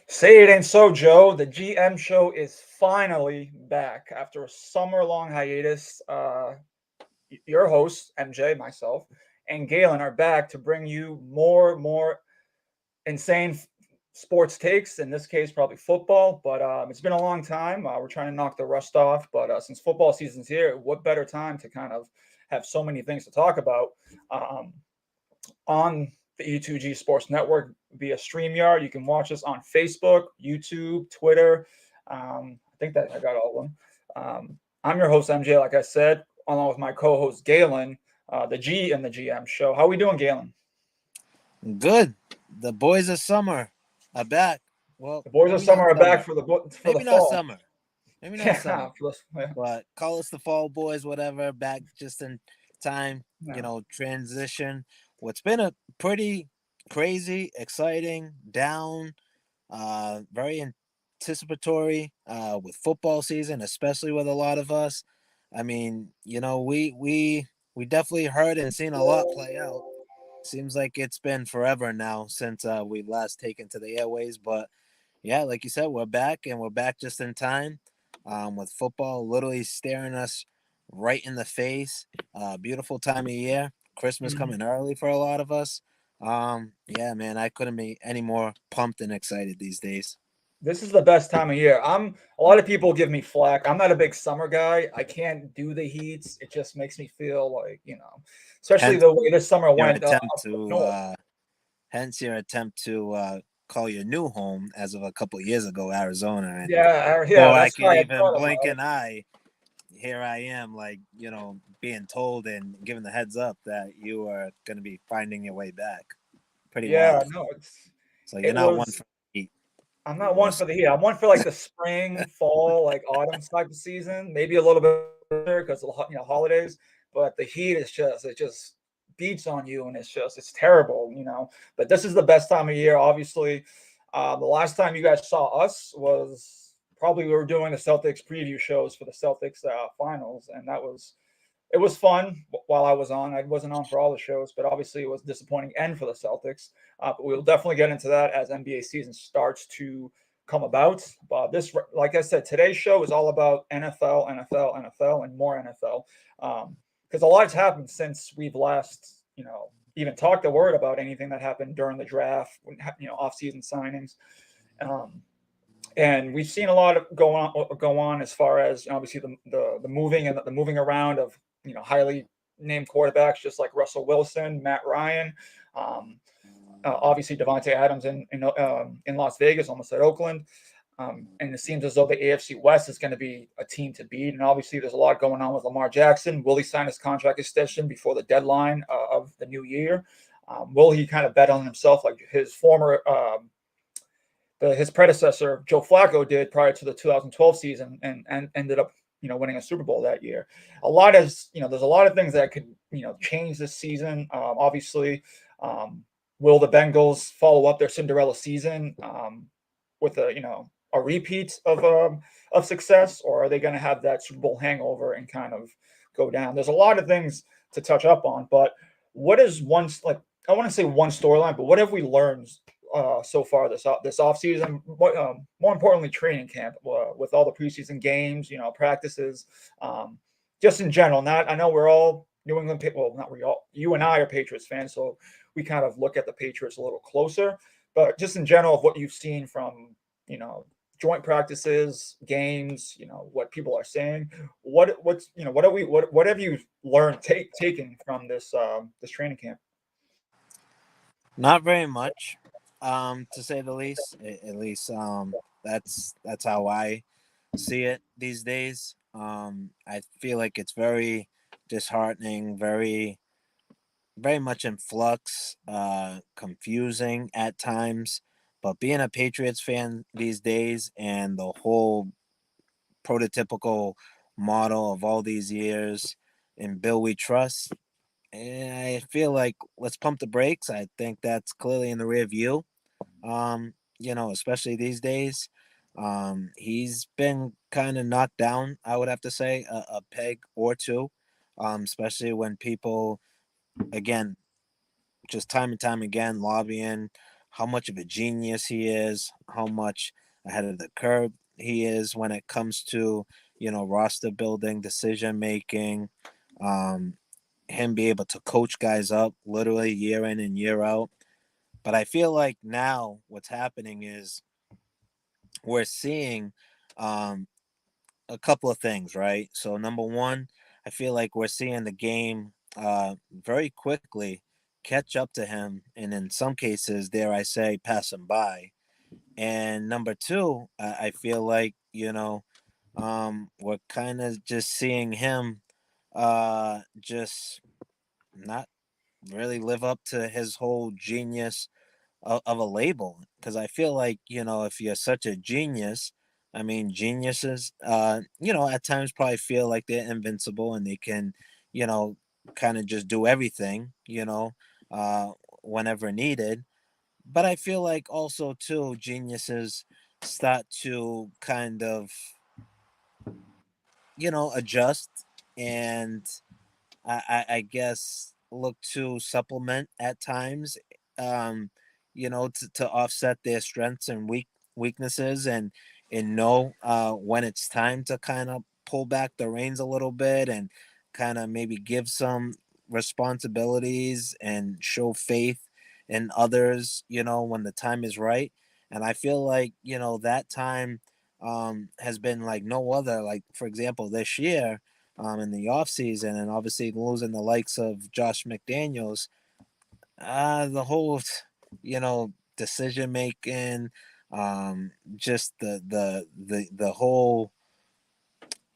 Say it ain't so, Joe. The GM show is finally back after a summer-long hiatus. Your hosts, MJ, myself, and Galen are back to bring you more insane sports takes. In this case, probably football. But it's been a long time. We're trying to knock the rust off. But since football season's here, what better time to kind of have so many things to talk about? Um, on the E2G Sports Network via StreamYard. You can watch us on Facebook, YouTube, Twitter. I think that I got all of them. I'm your host, MJ, like I said, along with my co host, Galen, the G and the GM show. How we doing, Galen? Good. The boys of summer are back. Well, The boys of maybe not summer are back summer. for the Maybe not fall. summer. Maybe not Yeah, summer. yeah. But call us the fall boys, whatever. Back just in time, Yeah. transition. What's been a pretty crazy, exciting, down, very anticipatory with football season, especially with a lot of us. I mean, we definitely heard and seen a lot play out. Seems like it's been forever now since we last taken to the airways, but yeah, like you said, we're back and we're back just in time. With football literally staring us right in the face. Beautiful time of year. Christmas Mhm. coming early for a lot of us. Yeah, man, I couldn't be any more pumped and excited these days. This is the best time of year. A lot of people give me flack. I'm not a big summer guy. I can't do the heats. It just makes me feel like, especially Hence the way this summer your went attempt up to north. call your new home as of a couple years ago, Arizona, and Yeah, before I that's could why I even thought blink about it. an eye, here I am, like, being told and given the heads up that you are going to be finding your way back. Pretty Yeah, wild. no, So you're it not one was. for heat. I'm not Or one for the heat. I'm one for like the spring, fall, like autumn type of season. Maybe a little bit because of holidays. But the heat is it just beats on you, and it's terrible. But this is the best time of year. Obviously, the last time you guys saw us was probably we were doing the Celtics preview shows for the Celtics finals, and it was fun while I was on. I wasn't on for all the shows, but obviously it was disappointing end for the Celtics. But we'll definitely get into that as NBA season starts to come about. But this, like I said, today's show is all about NFL, NFL, NFL, and more NFL. Because a lot's happened since we've last, even talked a word about anything that happened during the draft, off-season signings. Um, and we've seen a lot of go on as far as obviously the moving and the moving around of highly named quarterbacks just like Russell Wilson, Matt Ryan, um, obviously Devontae Adams in Las Vegas, almost at Oakland. And it seems as though the AFC West is going to be a team to beat. And obviously, there's a lot going on with Lamar Jackson. Will he sign his contract extension before the deadline of the new year? Will he kind of bet on himself like his former his predecessor Joe Flacco did prior to the 2012 season, and ended up winning a Super Bowl that year. There's a lot of things that could change this season. Obviously, will the Bengals follow up their Cinderella season with a repeat of success, or are they going to have that Super Bowl hangover and kind of go down? There's a lot of things to touch up on, but what is one like I want to say one storyline, but what have we learned so far this off season? More importantly, training camp with all the preseason games, practices, just in general. Not I know we're all New England. Well, not we all. You and I are Patriots fans, so we kind of look at the Patriots a little closer. But just in general, of what you've seen from joint practices, games, what people are saying. What have you learned taken from this training camp? Not very much, to say the least. At least that's how I see it these days. I feel like it's very disheartening, very much in flux, confusing at times. But being a Patriots fan these days and the whole prototypical model of all these years in Bill We Trust, I feel like let's pump the brakes. I think that's clearly in the rear view. Especially these days. He's been kind of knocked down, I would have to say, a peg or two. Especially when people, again, just time and time again, lobbying how much of a genius he is, how much ahead of the curve he is when it comes to, roster building, decision making, um, him be able to coach guys up literally year in and year out. But I feel like now what's happening is we're seeing um, a couple of things, right? So number one, I feel like we're seeing the game very quickly catch up to him, and in some cases, dare I say, pass him by. And number two, I feel like we're kind of just seeing him just not really live up to his whole genius of a label, because I feel like, if you're such a genius, I mean, geniuses at times probably feel like they're invincible and they can, you know kind of just do everything, uh whenever needed. But I feel like also too, geniuses start to kind of adjust, and I guess look to supplement at times, um, to offset their strengths and weaknesses, and know when it's time to kind of pull back the reins a little bit and kind of maybe give some responsibilities and show faith in others, when the time is right. And I feel like, that time has been like no other. Like, for example, this year, in the offseason, and obviously losing the likes of Josh McDaniels, the whole, decision making, just the whole,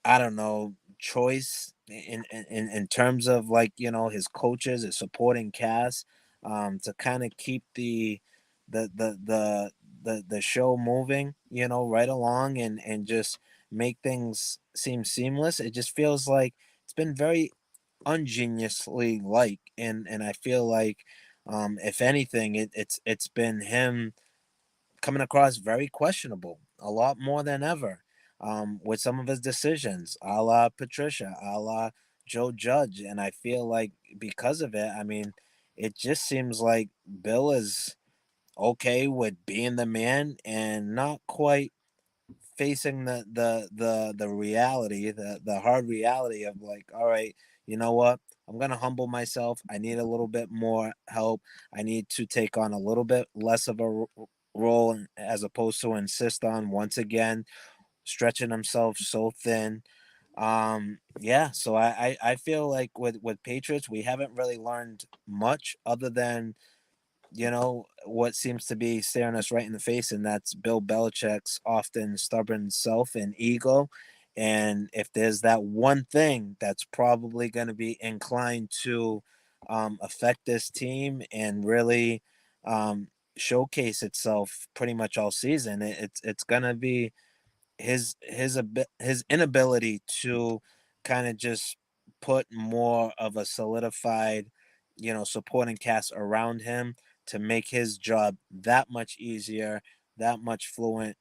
I don't know, choice in terms of, like, his coaches, his supporting cast, to kind of keep the the the the show moving, right along, and just make things seem seamless. It just feels like it's been very ungeniusly like, and I feel like, if anything, it's been him coming across very questionable, a lot more than ever, with some of his decisions, a la Patricia, a la Joe Judge. And I feel like because of it, I mean, it just seems like Bill is okay with being the man and not quite facing the reality, the hard reality of, like, all right, you know what? I'm gonna humble myself. I need a little bit more help. I need to take on a little bit less of a role, as opposed to insist on once again stretching himself so thin. Yeah, so I feel like with Patriots, we haven't really learned much other than, what seems to be staring us right in the face, and that's Bill Belichick's often stubborn self and ego. And if there's that one thing that's probably going to be inclined to affect this team and really showcase itself pretty much all season, it's going to be his inability to kind of just put more of a solidified, supporting cast around him to make his job that much easier, that much fluent,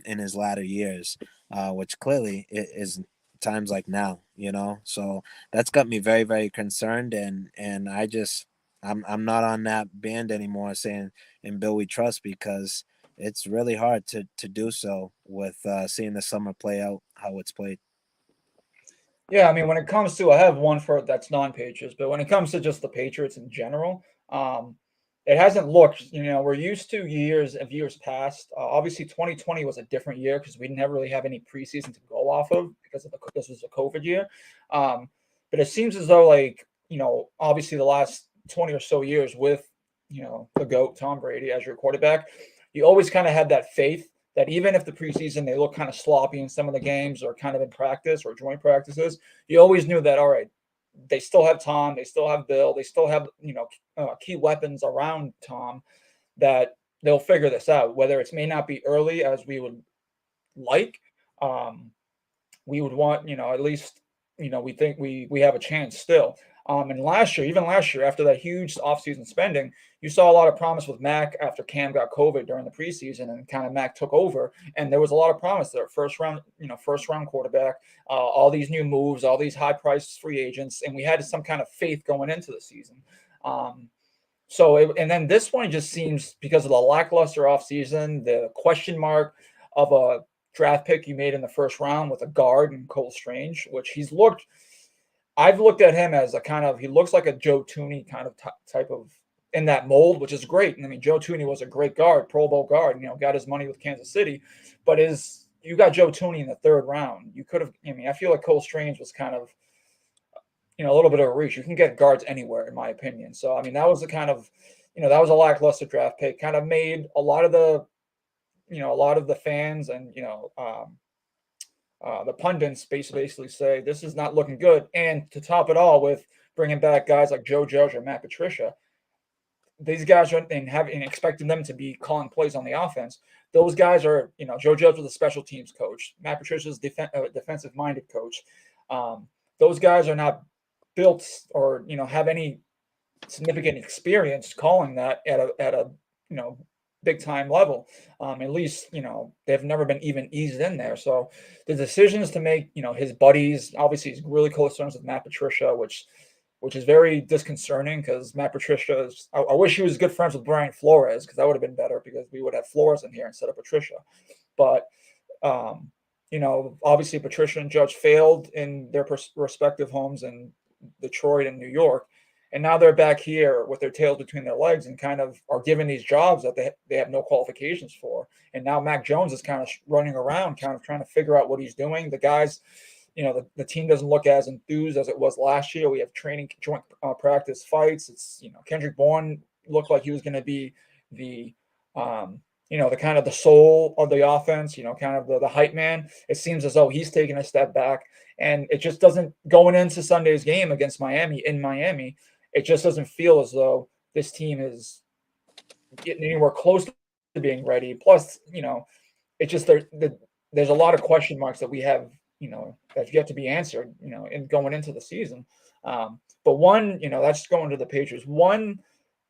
in his latter years, which clearly is times like now, So that's got me very, very concerned, and I'm not on that band anymore, saying in Bill we trust, because it's really hard to do so with seeing the summer play out how it's played. Yeah, I mean, when it comes to, I have one for that's non-Patriots, but when it comes to just the Patriots in general, it hasn't looked. We're used to years of years past. Obviously, 2020 was a different year because we never really have any preseason to go off of because this was a COVID year. Um, but it seems as though, like, obviously the last 20 or so years with the GOAT Tom Brady as your quarterback, you always kind of had that faith that even if the preseason they look kind of sloppy in some of the games or kind of in practice or joint practices, you always knew that, all right, they still have Tom, they still have Bill, they still have key weapons around Tom that they'll figure this out. Whether it may not be early as we would like, um, we would want, at least, we think we have a chance still. And last year, even last year, after that huge offseason spending, you saw a lot of promise with Mac after Cam got COVID during the preseason, and kind of Mac took over, and there was a lot of promise there. First round quarterback, all these new moves, all these high priced free agents, and we had some kind of faith going into the season. Um, And then this one just seems because of the lackluster offseason, the question mark of a draft pick you made in the first round with a guard and Cole Strange, which I've looked at him as a kind of, he looks like a Joe Tooney kind of type of in that mold, which is great. And I mean, Joe Tooney was a great guard, Pro Bowl guard, got his money with Kansas City, but you got Joe Tooney in the third round. You could have, I mean, I feel like Cole Strange was kind of, a little bit of a reach. You can get guards anywhere, in my opinion. So, I mean, that was the kind of, that was a lackluster draft pick, kind of made a lot of the fans and, the pundits basically say this is not looking good. And to top it all with bringing back guys like Joe Judge or Matt Patricia, these guys are and expecting them to be calling plays on the offense. Those guys are, Joe Judge was a special teams coach. Matt Patricia's defensive minded coach. Those guys are not built or have any significant experience calling that at a big time level. At least they've never been even eased in there. So the decisions to make his buddies, obviously he's really close friends with Matt Patricia, which is very disconcerting because Matt Patricia is. I wish he was good friends with Brian Flores because that would have been better because we would have Flores in here instead of Patricia. But obviously Patricia and Judge failed in their respective homes in Detroit and New York. And now they're back here with their tails between their legs and kind of are given these jobs that they have no qualifications for. And now Mac Jones is kind of running around, kind of trying to figure out what he's doing. The guys, the team doesn't look as enthused as it was last year. We have training, joint practice fights. It's, Kendrick Bourne looked like he was going to be the, the kind of the soul of the offense, kind of the hype man. It seems as though he's taking a step back. And it just doesn't, going into Sunday's game against Miami, it just doesn't feel as though this team is getting anywhere close to being ready. Plus, it's just there's a lot of question marks that we have, that's yet to be answered, in going into the season. But one, that's going to the Patriots. One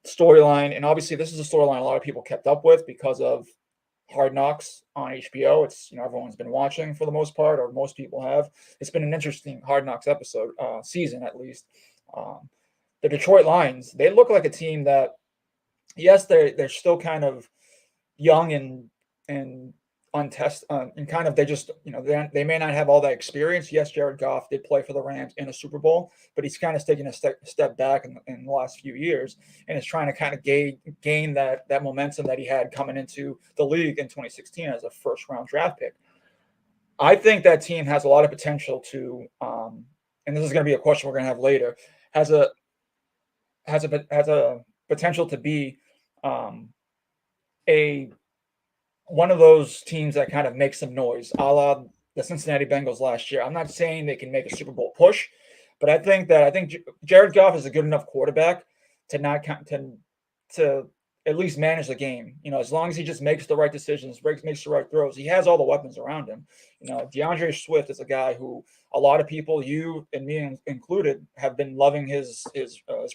storyline, and obviously this is a storyline a lot of people kept up with because of Hard Knocks on HBO. It's everyone's been watching for the most part, or most people have. It's been an interesting Hard Knocks episode, season at least. The Detroit Lions, they look like a team that, yes, they're still kind of young and untested, and kind of they just they may not have all that experience. Yes, Jared Goff did play for the Rams in a Super Bowl, but he's kind of taking a step back in the last few years, and is trying to kind of gain that momentum that he had coming into the league in 2016 as a first round draft pick. I think that team has a lot of potential to, and this is going to be a question we're going to have later, has a potential to be a one of those teams that kind of makes some noise, a la the Cincinnati Bengals last year. I'm not saying they can make a Super Bowl push, but I think Jared Goff is a good enough quarterback to not to at least manage the game. As long as he just makes the right decisions, makes the right throws, he has all the weapons around him. DeAndre Swift is a guy who a lot of people, you and me included, have been loving his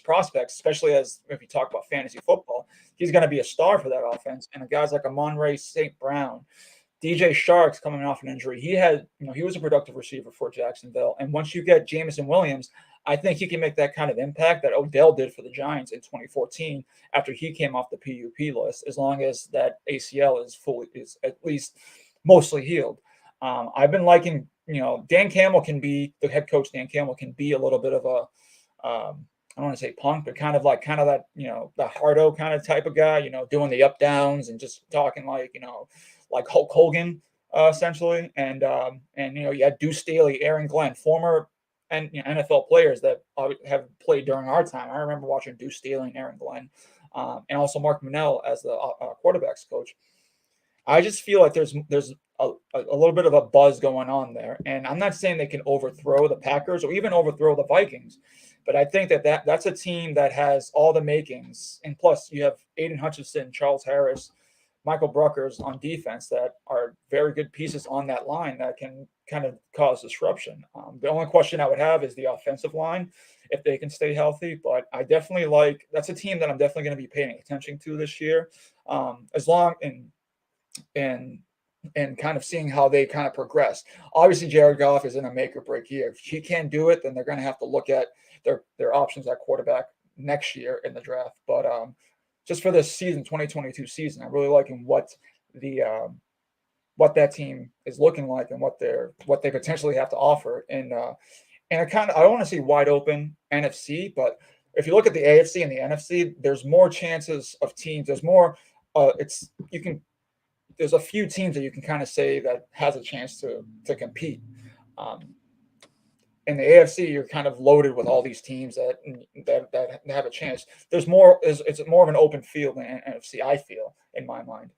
prospects, especially as if you talk about fantasy football. He's going to be a star for that offense. And guys like Amon-Ra St. Brown, DJ Sharks coming off an injury. He was a productive receiver for Jacksonville. And once you get Jameson Williams, I think he can make that kind of impact that Odell did for the Giants in 2014 after he came off the PUP list, as long as that ACL is at least mostly healed. I've been liking, Dan Campbell can be the head coach. Dan Campbell can be a little bit of a, I don't want to say punk, but kind of that, the hardo kind of type of guy, doing the up downs and just talking like Hulk Hogan, essentially. And you had Deuce Staley, Aaron Glenn, former NFL players that have played during our time. I remember watching Deuce Staley and Aaron Glenn, and also Mark Manell as the quarterbacks coach. I just feel like there's a little bit of a buzz going on there, and I'm not saying they can overthrow the Packers or even overthrow the Vikings, but I think that's a team that has all the makings. And plus, you have Aiden Hutchinson, Charles Harris, Michael Bruckers on defense that are very good pieces on that line that can kind of cause disruption. The only question I would have is the offensive line, if they can stay healthy. But I definitely that's a team that I'm definitely going to be paying attention to this year, as long and kind of seeing how they kind of progress. Obviously, Jared Goff is in a make or break year. If he can't do it, then they're going to have to look at their options at quarterback next year in the draft. But just for this season, 2022 season, I'm really liking the what that team is looking like and what they potentially have to offer. And I don't want to say wide open NFC, but if you look at the AFC and the NFC, there's more chances of teams. There's more. It's you can. There's a few teams that you can kind of say that has a chance to compete. Um, in the AFC, you're kind of loaded with all these teams that have a chance. There's more. It's more of an open field than NFC. I feel in my mind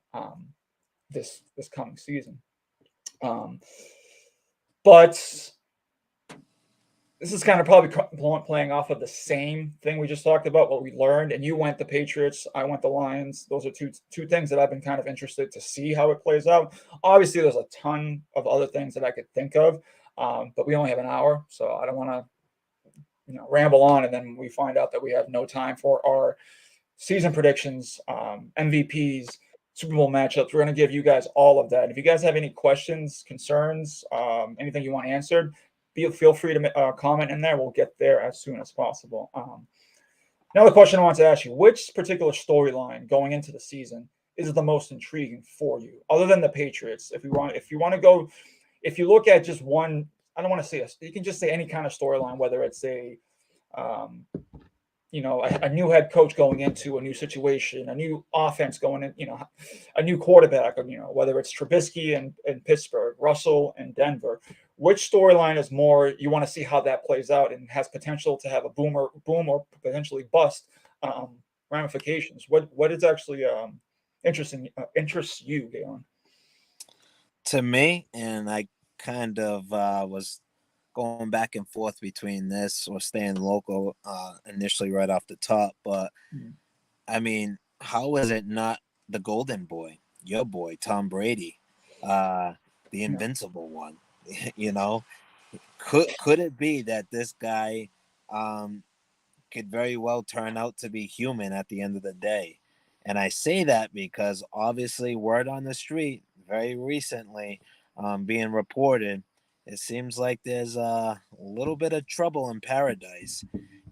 this coming season. Um, but this is kind of probably playing off of the same thing we just talked about, what we learned. And you went the Patriots, I went the Lions. Those are two things that I've been kind of interested to see how it plays out. Obviously, there's a ton of other things that I could think of, but we only have an hour, so I don't want to ramble on, and then we find out that we have no time for our season predictions, MVPs, Super Bowl matchups. We're going to give you guys all of that. If you guys have any questions, concerns, anything you want answered, feel free to comment in there. We'll get there as soon as possible. Another question I want to ask you: which particular storyline going into the season is the most intriguing for you, other than the Patriots? If you want to go, if you look at just one, I don't want to say you can just say any kind of storyline, whether it's um, a new head coach going into a new situation, a new offense going in, a new quarterback, whether it's Trubisky in Pittsburgh, Russell in Denver. Which storyline is more you want to see how that plays out and has potential to have a boom or potentially bust ramifications? What is actually interests you, Galen? To me, and I kind of was going back and forth between this or staying local initially right off the top. But Mm. I mean, how is it not the golden boy, your boy, Tom Brady, uh, the Yeah, invincible one? you know, could it be that this guy um, could very well turn out to be human at the end of the day? And I say that because obviously, word on the street very recently being reported, it seems like there's a little bit of trouble in paradise.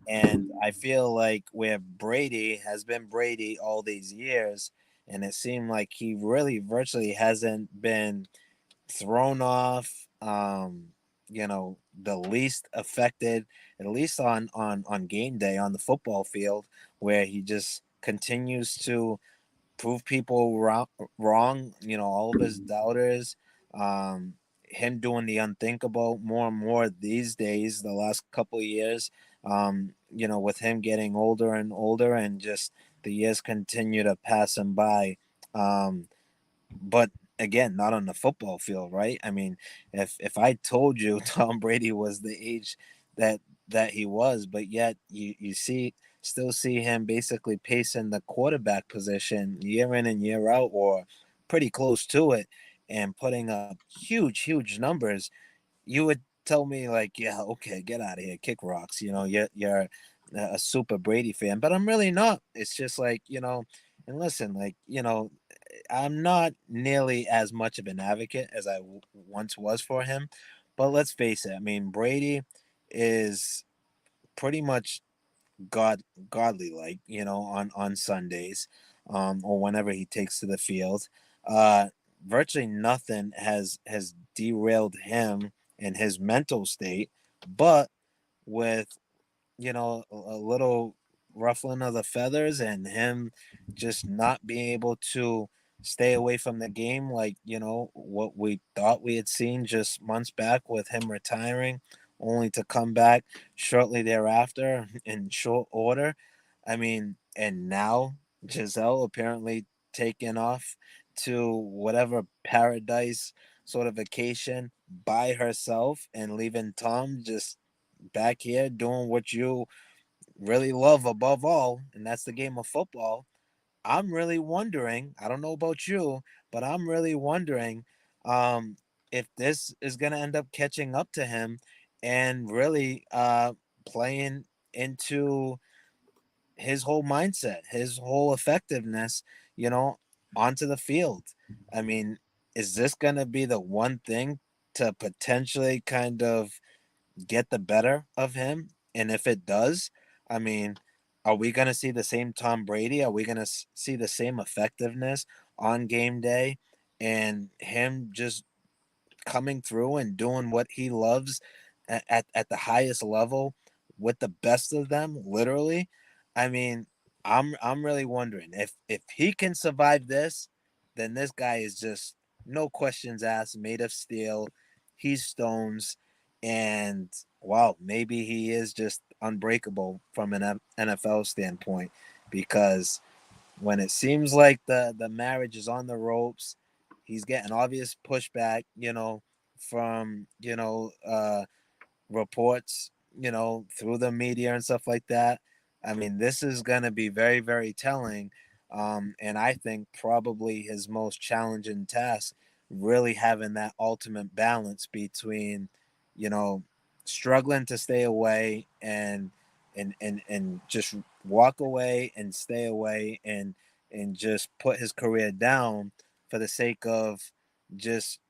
And I feel like where Brady has been Brady all these years, and it seemed like he really virtually hasn't been thrown off, the least affected, at least on game day on the football field, where he just continues to prove people wrong. All of his doubters, um, him doing the unthinkable more and more these days, the last couple of years. With him getting older and older, and just the years continue to pass him by. But again, not on the football field, right? I mean, if I told you Tom Brady was the age that he was, but yet you still see him basically pacing the quarterback position year in and year out, or pretty close to it, and putting up huge numbers, you would tell me like, yeah, okay, get out of here, kick rocks. You're a super Brady fan, but I'm really not. It's just like, and listen, like, I'm not nearly as much of an advocate as I once was for him. But let's face it. I mean, Brady is pretty much godly like, on Sundays, or whenever he takes to the field. Uh, Virtually nothing has derailed him in his mental state, but with a little ruffling of the feathers and him just not being able to stay away from the game, like what we thought we had seen just months back with him retiring, only to come back shortly thereafter in short order. I mean, and now Giselle apparently taking off to whatever paradise sort of vacation by herself, and leaving Tom just back here doing what you really love above all, and that's the game of football. I'm really wondering, I don't know about you, but I'm really wondering um, if this is going to end up catching up to him and really playing into his whole mindset, his whole effectiveness, you know, onto the field. I mean, is this going to be the one thing to potentially kind of get the better of him? And if it does, I mean, are we going to see the same Tom Brady? Are we going to see the same effectiveness on game day and him just coming through and doing what he loves at the highest level with the best of them, literally? I mean, I'm really wondering if he can survive this, then this guy is just no questions asked, made of steel. He's stones, and wow, maybe he is just unbreakable from an NFL standpoint, because when it seems like the marriage is on the ropes, he's getting obvious pushback, from reports, through the media and stuff like that. I mean, this is going to be very, very telling. And I think probably his most challenging task, really having that ultimate balance between, you know, struggling to stay away and just walk away and stay away and just put his career down for the sake of just,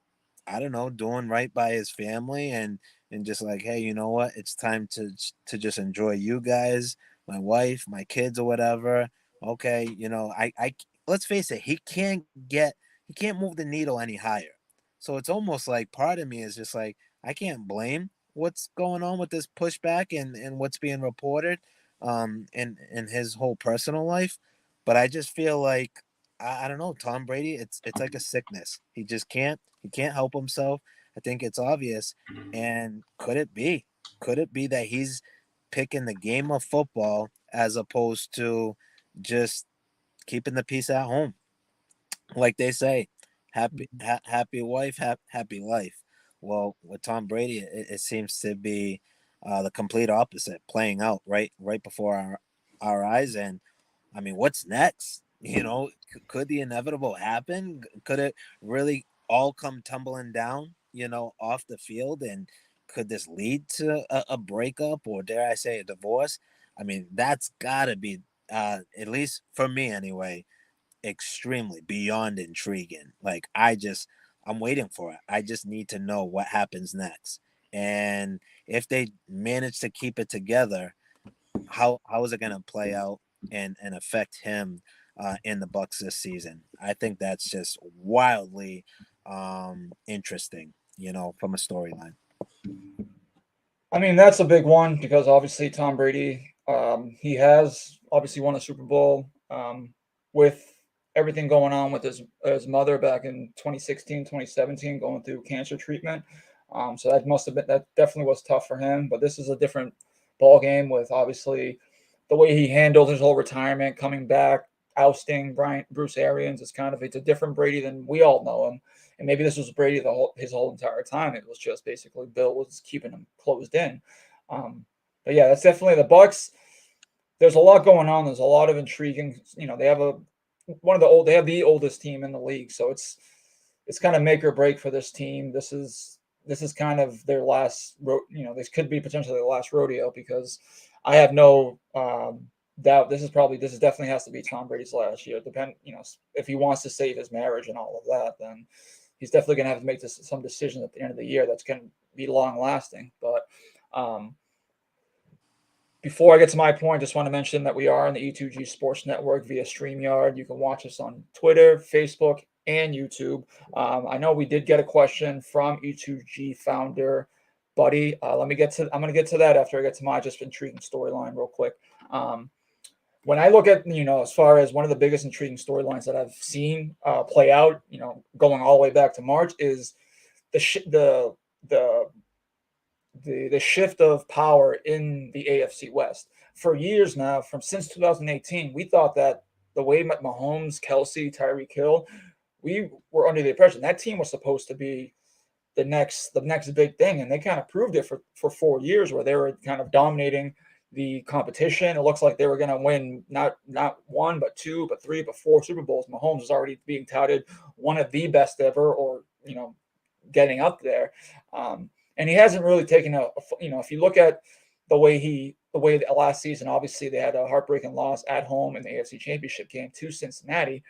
I don't know, doing right by his family and just like, hey, you know what? It's time to just enjoy you guys, my wife, my kids, or whatever. Okay, I let's face it, he can't move the needle any higher. So it's almost like part of me is just like, I can't blame what's going on with this pushback and what's being reported in his whole personal life. But I just feel like I don't know, Tom Brady, it's like a sickness. He can't help himself. I think it's obvious. And could it be that he's picking the game of football as opposed to just keeping the peace at home? Like they say, happy wife, happy life. Well, with Tom Brady, it seems to be the complete opposite, playing out right before our eyes. And I mean, what's next? Could the inevitable happen? Could it really all come tumbling down, off the field? And could this lead to a breakup, or dare I say a divorce? I mean, that's got to be, at least for me anyway, extremely beyond intriguing. Like, I'm waiting for it. I just need to know what happens next. And if they manage to keep it together, how is it going to play out and affect him in the Bucks this season? I think that's just wildly interesting, from a storyline. I mean, that's a big one because obviously Tom Brady, he has obviously won a Super Bowl with everything going on with his mother back in 2016, 2017, going through cancer treatment. So that definitely was tough for him. But this is a different ball game with obviously the way he handled his whole retirement, coming back, ousting Bruce Arians. It's a different Brady than we all know him. And maybe this was Brady his whole entire time. It was just basically Bill was keeping him closed in. But yeah, that's definitely the Bucks. There's a lot going on. There's a lot of intriguing. They have they have the oldest team in the league, so it's kind of make or break for this team. This is kind of their last. This could be potentially the last rodeo because I have no doubt this is definitely has to be Tom Brady's last year. If he wants to save his marriage and all of that, then he's definitely going to have to make some decisions at the end of the year that's going to be long lasting. But um, before I get to my point, just want to mention that we are on the E2G Sports Network via StreamYard. You can watch us on Twitter, Facebook, and YouTube. I know we did get a question from E2G founder Buddy. I'm going to get to that after I get to my just intriguing storyline real quick. When I look at, as far as one of the biggest intriguing storylines that I've seen play out, going all the way back to March, is the sh- the shift of power in the AFC West. For years now, since 2018, we thought that the way Mahomes, Kelsey, Tyreek Hill, we were under the impression that team was supposed to be the next big thing, and they kind of proved it for 4 years, where they were kind of dominating the competition. It looks like they were going to win not one, but two, but three, but four Super Bowls. Mahomes is already being touted one of the best ever, or getting up there. And he hasn't really taken if you look at the way last season, obviously they had a heartbreaking loss at home in the AFC Championship game to Cincinnati,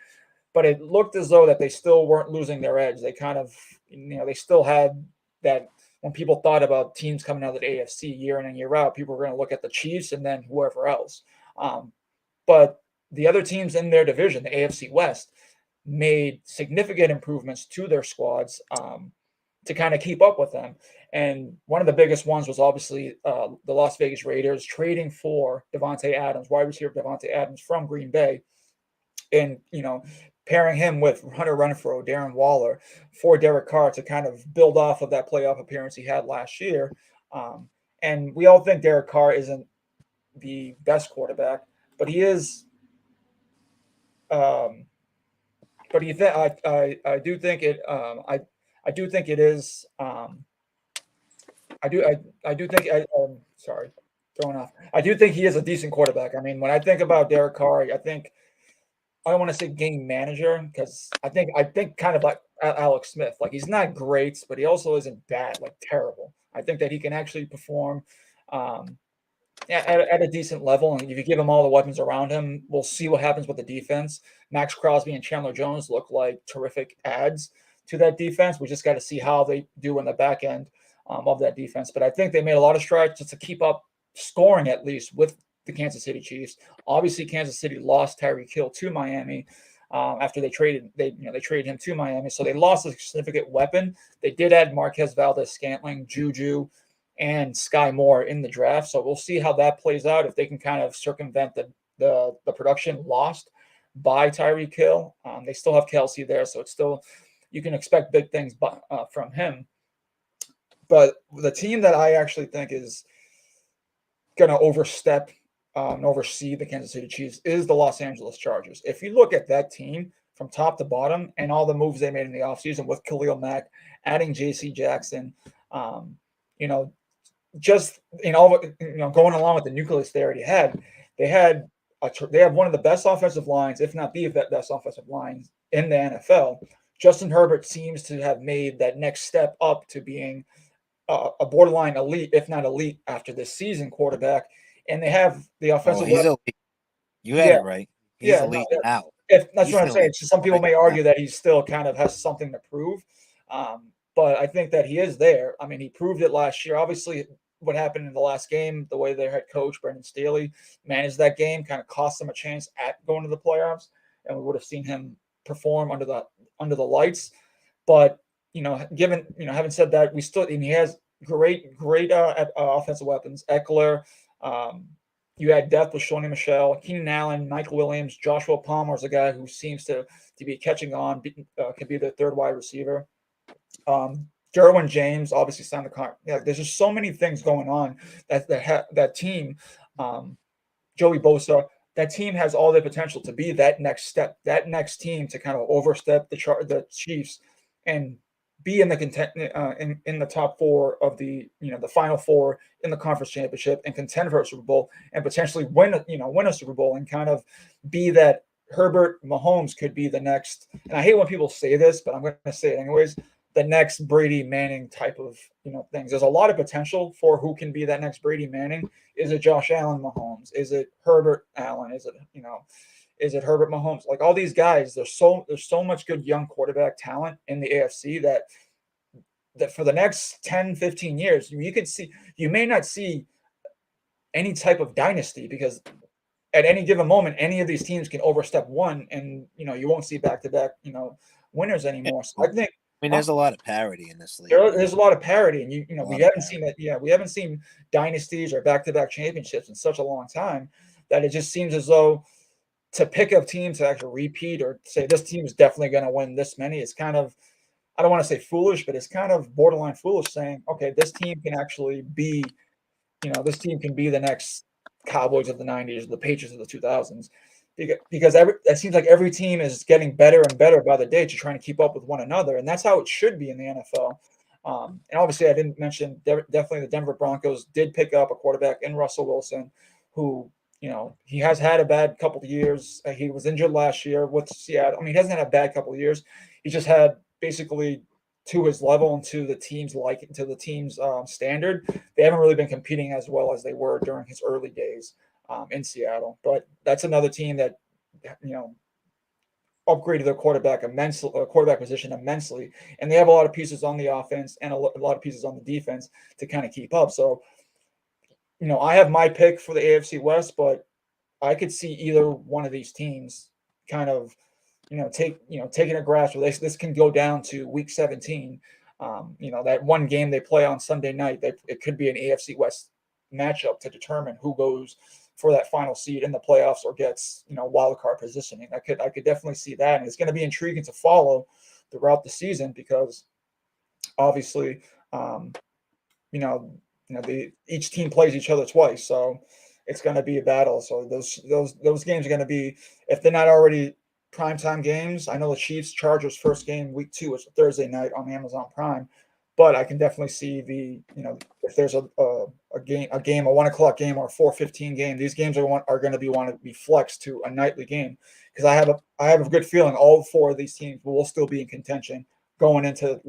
but it looked as though that they still weren't losing their edge. They kind of, they still had that. When people thought about teams coming out of the AFC year in and year out, people were going to look at the Chiefs and then whoever else. Um, but the other teams in their division, the AFC West, made significant improvements to their squads to kind of keep up with them. And one of the biggest ones was obviously the Las Vegas Raiders trading for Devontae Adams, wide receiver Devontae Adams from Green Bay, and pairing him with Hunter Renfrow, Darren Waller for Derek Carr to kind of build off of that playoff appearance he had last year. Um, and we all think Derek Carr isn't the best quarterback, but he is. Um, but he th- I do think it. I do think it is. I do think. Sorry, throwing off. I do think he is a decent quarterback. I mean, when I think about Derek Carr, I think I don't want to say game manager because I think kind of like Alex Smith. Like he's not great, but he also isn't bad, like terrible. I think that he can actually perform. Um, at a decent level, and if you give him all the weapons around him, we'll see what happens with the defense. Max Crosby and Chandler Jones look like terrific adds to that defense. We just got to see how they do in the back end of that defense. But I think they made a lot of strides just to keep up scoring at least with the Kansas City Chiefs. Obviously, Kansas City lost Tyreek Hill to Miami after they traded him to Miami, so they lost a significant weapon. They did add Marquez Valdez-Scantling, Juju, and Sky Moore in the draft. So we'll see how that plays out if they can kind of circumvent the production lost by Tyreek Hill. They still have Kelsey there, so it's still you can expect big things from him. But the team that I actually think is going to overstep and oversee the Kansas City Chiefs is the Los Angeles Chargers. If you look at that team from top to bottom and all the moves they made in the offseason with Khalil Mack, adding J.C. Jackson, um, you know, just going along with the nucleus they already had, they had they have one of the best offensive lines, if not the best offensive lines in the NFL. Justin Herbert seems to have made that next step up to being a borderline elite, if not elite, after this season quarterback. And they have the Oh, offensive he's weapon. elite. You had Yeah, it right. He's yeah, no, elite now. if that's He's what I'm an saying. elite So some people right may now. argue that he still kind of has something to prove, but I think that he is there. I mean, he proved it last year. Obviously, what happened in the last game, the way their head coach Brendan Staley managed that game, kind of cost them a chance at going to the playoffs, and we would have seen him perform under the lights. But given having said that, we still and he has great offensive weapons. Eckler. Um, you had depth with Shoney Michelle, Keenan Allen, Michael Williams, Joshua Palmer is a guy who seems to be catching on, can be the third wide receiver. Derwin James obviously signed the contract. Yeah, there's just so many things going on that team. Joey Bosa, that team has all the potential to be that next step, that next team to kind of overstep the Chiefs and be in the in the top four of the final four in the conference championship and contend for a Super Bowl and potentially win a Super Bowl and kind of be that Herbert Mahomes could be the next. And I hate when people say this, but I'm going to say it anyways. The next Brady Manning type of things. There's a lot of potential for who can be that next Brady Manning. Is it Josh Allen Mahomes? Is it Herbert Allen? Is it Herbert Mahomes? Like all these guys, there's so much good young quarterback talent in the AFC that for the next 10, 15 years, you may not see any type of dynasty because at any given moment, any of these teams can overstep one and you won't see back to back, winners Yeah. anymore. So I I think mean, there's a lot of parity in this league. there's a lot of parity, and A we lot of haven't seen parity. it. Yeah, we haven't seen dynasties or back-to-back championships in such a long time that it just seems as though to pick a team to actually repeat or say this team is definitely going to win this many is kind of, I don't want to say foolish, but it's kind of borderline foolish saying, okay, this team can be the next Cowboys of the '90s, the Patriots of the 2000s, because it seems like every team is getting better and better by the day to trying to keep up with one another, and that's how it should be in the NFL. And obviously, I didn't mention definitely the Denver Broncos did pick up a quarterback in Russell Wilson, who he has had a bad couple of years. He was injured last year with Seattle. I mean, he hasn't had a bad couple of years. He just had basically to his level and to the team's standard. They haven't really been competing as well as they were during his early days in Seattle. But that's another team that you know upgraded their quarterback position immensely, and they have a lot of pieces on the offense and a lot of pieces on the defense to kind of keep up. So I have my pick for the AFC West, but I could see either one of these teams kind of, taking a grasp. This can go down to week 17. That one game they play on Sunday night, it could be an AFC West matchup to determine who goes for that final seed in the playoffs or gets wild card positioning. I could definitely see that, and it's going to be intriguing to follow throughout the season because obviously, um, you know, each team plays each other twice, so it's going to be a battle. So those games are going to be, if they're not already primetime games. I know the Chiefs Chargers first game week 2 is Thursday night on Amazon Prime, but I can definitely see if there's a 1 o'clock game or a 4:15 game. These games are going to want to be flexed to a nightly game because I have a good feeling all four of these teams will still be in contention going into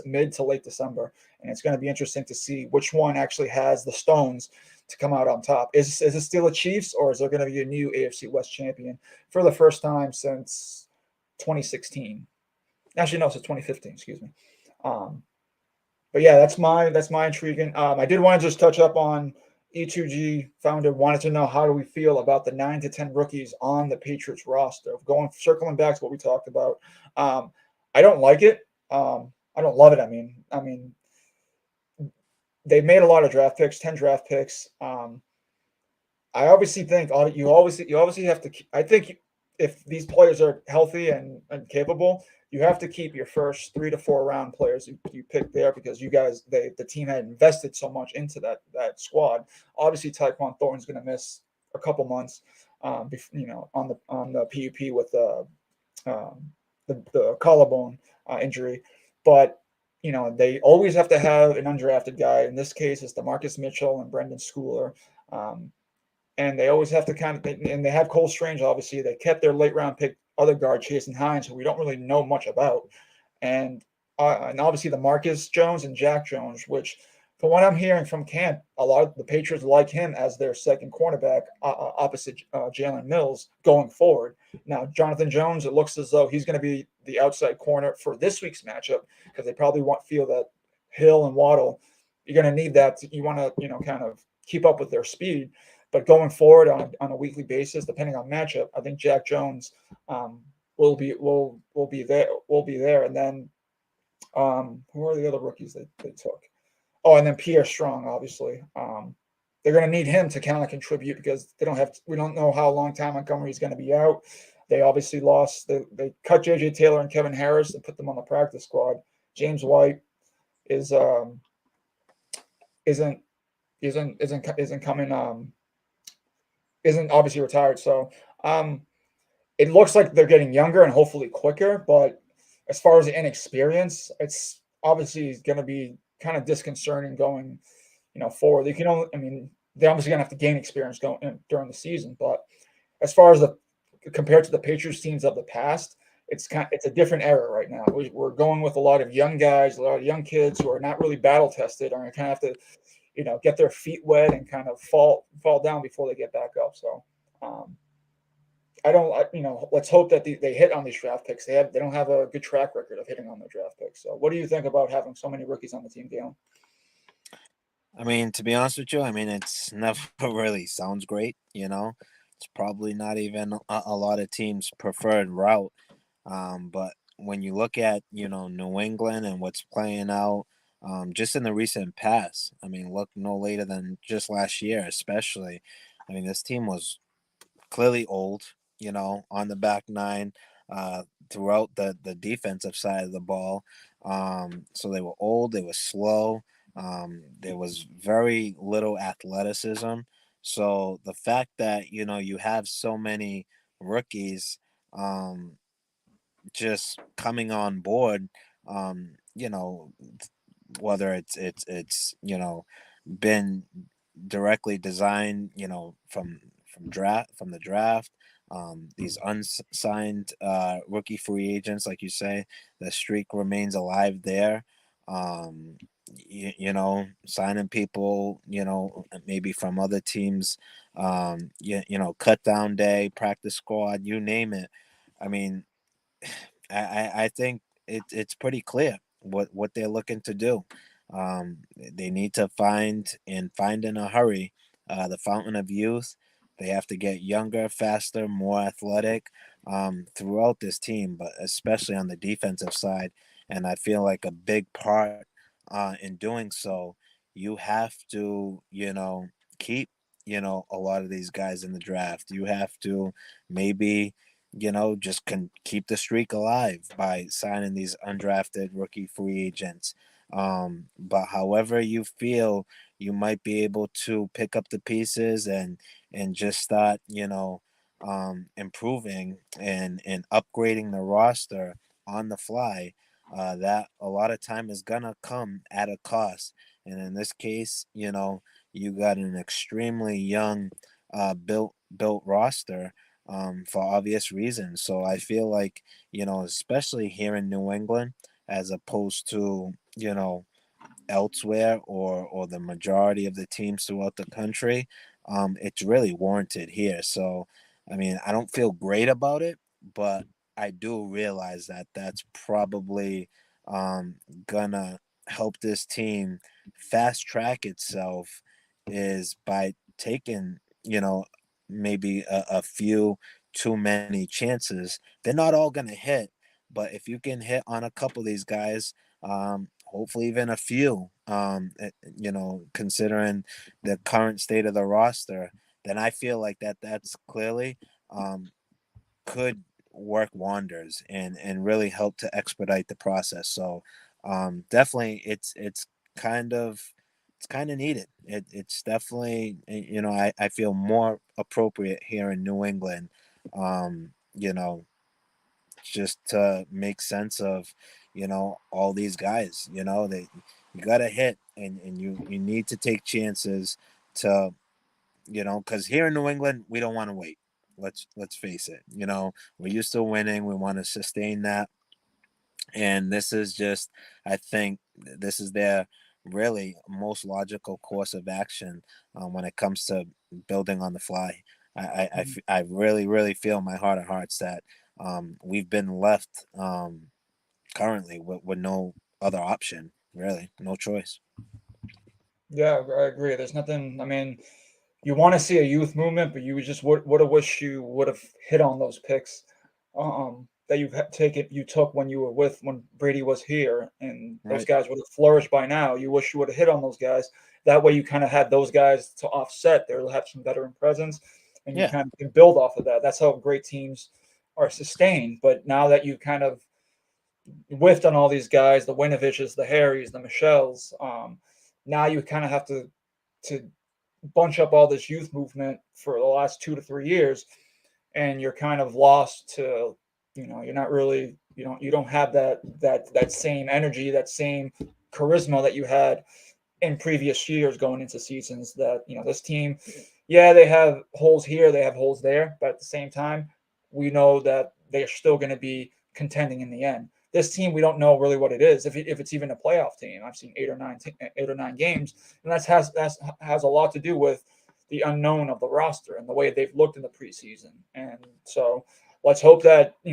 mid to late December, and it's going to be interesting to see which one actually has the stones to come out on top. Is it still a Chiefs, or is there going to be a new AFC West champion for the first time since 2016? Actually, no, it's 2015. Excuse me. Um, but yeah, that's my intriguing. I did want to just touch up on E2G founder wanted to know how do we feel about the 9 to 10 rookies on the Patriots roster. Going circling back to what we talked about, I don't like it. I don't love it. I mean, they made a lot of draft picks, 10 draft picks. I obviously think you obviously have to. I think if these players are healthy and capable, you have to keep your first 3 to 4 round players you pick there because the team had invested so much into that squad. Obviously, Tyquan Thornton's going to miss a couple months, on the PUP with the collarbone injury, but they always have to have an undrafted guy. In this case, it's DeMarcus Mitchell and Brendan Schooler. Um, and they always have to and they have Cole Strange. Obviously, they kept their late round pick other guard Jason Hines, who we don't really know much about, and obviously the Marcus Jones and Jack Jones, which from what I'm hearing from camp, a lot of the Patriots like him as their second cornerback opposite Jalen Mills going forward. Now, Jonathan Jones, it looks as though he's going to be the outside corner for this week's matchup because they probably feel that Hill and Waddle, you're going to need that. You want to kind of keep up with their speed. But going forward on a weekly basis, depending on matchup, I think Jack Jones will be there. And then who are the other rookies they took? Oh, and then Pierre Strong, obviously. They're going to need him to kind of contribute because we don't know how long Ty Montgomery is going to be out. They obviously lost. They cut JJ Taylor and Kevin Harris and put them on the practice squad. James White is isn't isn't coming isn't obviously retired. So um, it looks like they're getting younger and hopefully quicker. But as far as the inexperience, it's obviously going to be kind of disconcerting going, forward. They can only, I mean, they're obviously going to have to gain experience during the season. But as far as compared to the Patriots teams of the past, it's a different era right now. We're going with a lot of young guys, a lot of young kids who are not really battle tested, or kind of have to get their feet wet and kind of fall down before they get back up. So um, I don't, let's hope that they hit on these draft picks. They don't have a good track record of hitting on their draft picks. So what do you think about having so many rookies on the team, Galen? I mean, to be honest with you, I mean, it's never really sounds great. It's probably not even a lot of teams' preferred route. But when you look at New England and what's playing out, just in the recent past, I mean, look no later than just last year, especially. I mean, this team was clearly old, on the back nine, uh, throughout the defensive side of the ball. So they were old, they were slow. There was very little athleticism. So the fact that you have so many rookies, just coming on board, you know, whether it's been directly designed, from the draft. These unsigned rookie free agents, like you say, the streak remains alive there. Signing people, maybe from other teams, cut down day, practice squad, you name it. I mean, I think it's pretty clear what they're looking to do. They need to find in a hurry the fountain of youth. They have to get younger, faster, more athletic throughout this team, but especially on the defensive side. And I feel like a big part in doing so, you have to, keep, a lot of these guys in the draft. You have to maybe, just keep the streak alive by signing these undrafted rookie free agents. But however you feel, you might be able to pick up the pieces and just start, improving and upgrading the roster on the fly. That a lot of time is gonna come at a cost, and in this case, you got an extremely young, built roster, for obvious reasons. So I feel like, especially here in New England, as opposed to, elsewhere or the majority of the teams throughout the country, it's really warranted here. So, I mean, I don't feel great about it, but I do realize that that's probably um, gonna help this team fast track itself is by taking, maybe a few too many chances. They're not all gonna hit, but if you can hit on a couple of these guys, hopefully even a few, considering the current state of the roster, then I feel like that's clearly um, could work wonders and really help to expedite the process. So definitely, it's kind of it's kind of needed. It's definitely, I feel more appropriate here in New England. Just to make sense of, all these guys. They you gotta hit, and you need to take chances to, because here in New England we don't want to wait. Let's face it. We're used to winning. We want to sustain that, and this is just, I think, this is their really most logical course of action when it comes to building on the fly. I really, really feel in my heart of hearts that we've been left currently with no other option, really, no choice. Yeah, I agree. There's nothing. I mean, you want to see a youth movement, but you just would have wished you would have hit on those picks that you took when you were with when Brady was here, and those Right. guys would have flourished by now. You wish you would have hit on those guys. That way, you kind of had those guys to offset. They'll have some veteran presence, and you Yeah. kind of can build off of that. That's how great teams are sustained. But now that you kind of whiffed on all these guys, the Winoviches, the Harrys, the Michelles, now you kind of have to bunch up all this youth movement for the last 2 to 3 years, and you're kind of lost to, you're not really, you don't have that same energy, that same charisma that you had in previous years going into seasons. That this team, yeah, they have holes here, they have holes there, but at the same time, we know that they're still going to be contending in the end. This team, we don't know really what it is. If it's even a playoff team, I've seen 8 or 9 games, and that has a lot to do with the unknown of the roster and the way they've looked in the preseason. And so, let's hope that they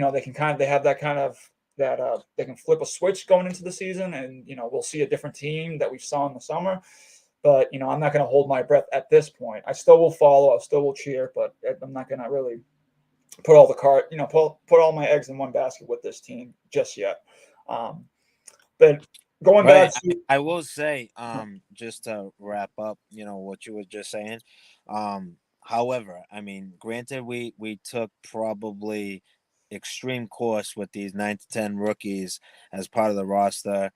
have that kind of that they can flip a switch going into the season, and we'll see a different team that we saw in the summer. But I'm not going to hold my breath at this point. I still will follow, I still will cheer, but I'm not going to really put all the card, put all my eggs in one basket with this team just yet. Um, but going back Right. to I will say, just to wrap up, what you were just saying. However, I mean, granted, we took probably extreme course with these 9 to 10 rookies as part of the roster.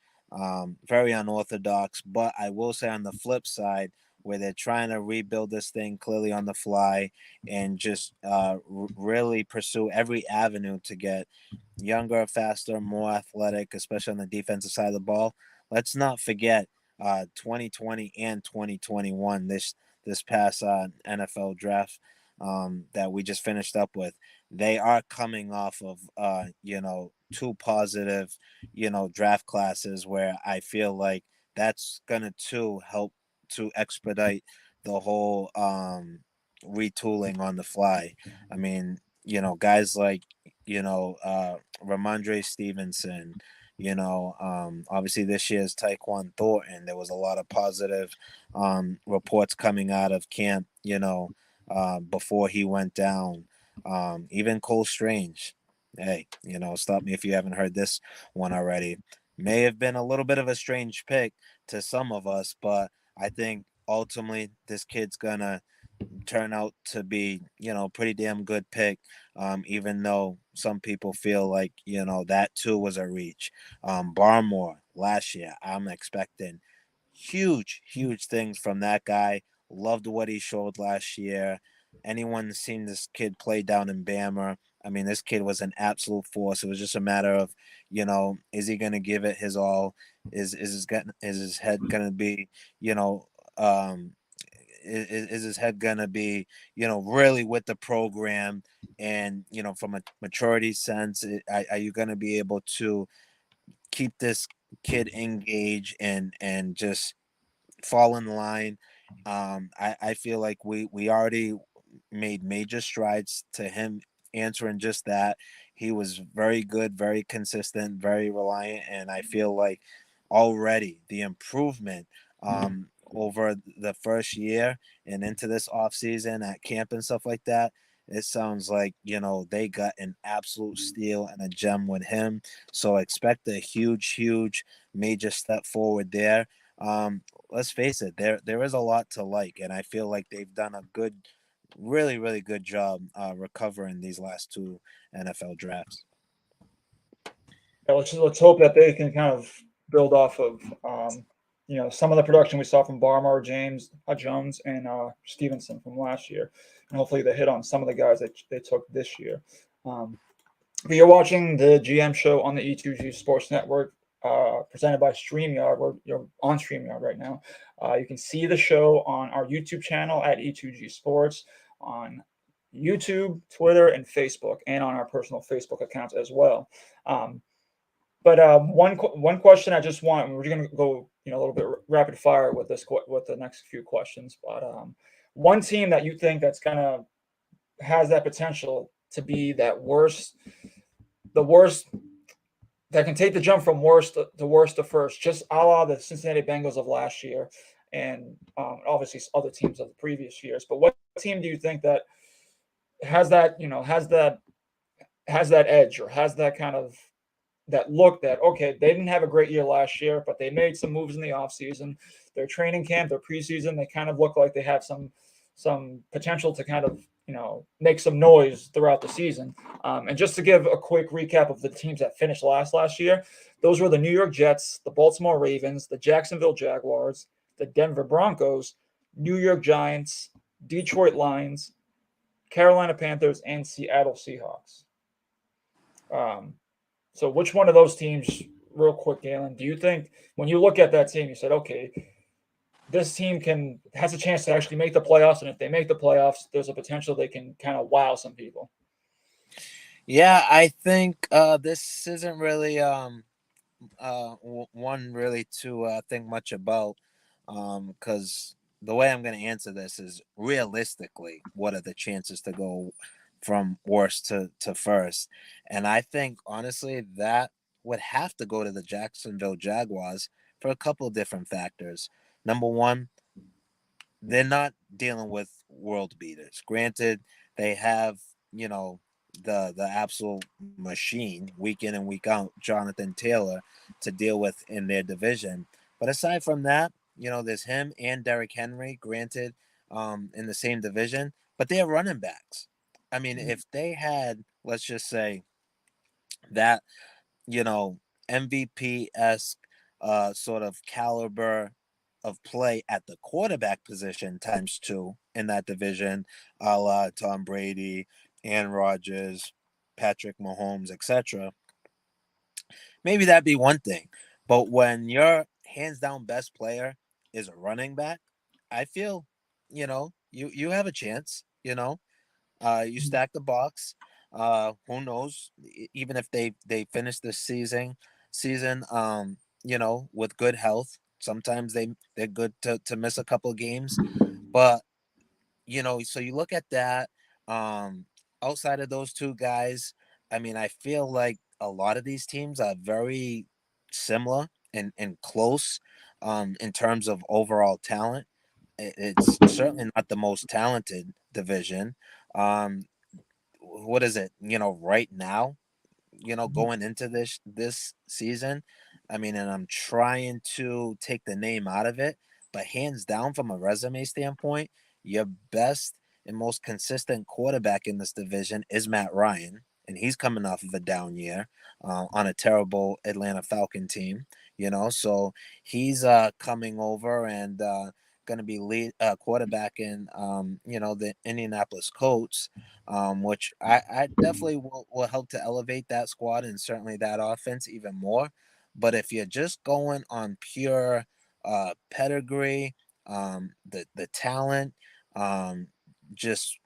Very unorthodox, but I will say on the flip side, where they're trying to rebuild this thing clearly on the fly and just really pursue every avenue to get younger, faster, more athletic, especially on the defensive side of the ball. Let's not forget 2020 and 2021, this past NFL draft that we just finished up with. They are coming off of two positive draft classes where I feel like that's gonna too help to expedite the whole retooling on the fly. I mean, guys like Ramondre Stevenson, obviously this year's Taekwon Thornton. There was a lot of positive reports coming out of camp, before he went down. Even Cole Strange, hey, stop me if you haven't heard this one already. May have been a little bit of a strange pick to some of us, but I think ultimately this kid's gonna turn out to be, pretty damn good pick. Even though some people feel like, that too was a reach. Barmore last year, I'm expecting huge, huge things from that guy. Loved what he showed last year. Anyone seen this kid play down in Bama? I mean, this kid was an absolute force. It was just a matter of, is he going to give it his all? Is his head going to be, you know, um, is his head gonna be, really with the program, and from a maturity sense, are you gonna be able to keep this kid engaged and just fall in line? I feel like we already made major strides to him answering just that. He was very good, very consistent, very reliant, and I feel like already the improvement over the first year and into this off season at camp and stuff like that. It sounds like they got an absolute steal and a gem with him. So expect a huge, huge, major step forward there. Let's face it, there is a lot to like, and I feel like they've done a good, really, really good job recovering these last two NFL drafts. Yeah, let's hope that they can kind of build off of some of the production we saw from Barmore, James Jones, and Stevenson from last year, and hopefully they hit on some of the guys that they took this year. Um, but you're watching the GM show on the E2G Sports Network, presented by StreamYard. You're on StreamYard right now. You can see the show on our YouTube channel at E2G Sports, on YouTube, Twitter, and Facebook, and on our personal Facebook accounts as well. Um, but one question I just want, we're going to go a little bit rapid fire with with the next few questions. But one team that you think that's gonna has that potential to be the worst that can take the jump from worst to first, just a la the Cincinnati Bengals of last year, and obviously other teams of the previous years. But what team do you think that has that has that edge, or has that kind of that look that, okay, they didn't have a great year last year, but they made some moves in the offseason. Their training camp, their preseason, they kind of look like they have some potential to kind of make some noise throughout the season. And just to give a quick recap of the teams that finished last year, those were the New York Jets, the Baltimore Ravens, the Jacksonville Jaguars, the Denver Broncos, New York Giants, Detroit Lions, Carolina Panthers, and Seattle Seahawks. Um, so which one of those teams, real quick, Galen, do you think when you look at that team, you said, okay, this team has a chance to actually make the playoffs, and if they make the playoffs, there's a potential they can kind of wow some people. Yeah, I think this isn't really one really to think much about, because the way I'm going to answer this is realistically, what are the chances to go from worst to first? And I think honestly that would have to go to the Jacksonville Jaguars for a couple of different factors. Number one, they're not dealing with world beaters. Granted, they have, you know, the absolute machine week in and week out, Jonathan Taylor, to deal with in their division. But aside from that, there's him and Derrick Henry, granted, in the same division, but they're running backs. I mean, if they had, let's just say, that, you know, MVP esque sort of caliber of play at the quarterback position times two in that division, a la Tom Brady, Aaron Rodgers, Patrick Mahomes, etc. Maybe that'd be one thing. But when your hands down best player is a running back, I feel, you have a chance, you stack the box. Who knows? Even if they finish the season, with good health. Sometimes they're good to miss a couple of games, but so you look at that. Um, Outside of those two guys, I mean, I feel like a lot of these teams are very similar and close, in terms of overall talent. It's certainly not the most talented division. Um, what is it? Right now, Mhm. going into this season. I mean, and I'm trying to take the name out of it, but hands down, from a resume standpoint, your best and most consistent quarterback in this division is Matt Ryan, and he's coming off of a down year on a terrible Atlanta Falcon team. So he's coming over and going to be lead quarterbacking, the Indianapolis Colts, which I definitely will help to elevate that squad and certainly that offense even more. But if you're just going on pure pedigree, the talent, um, just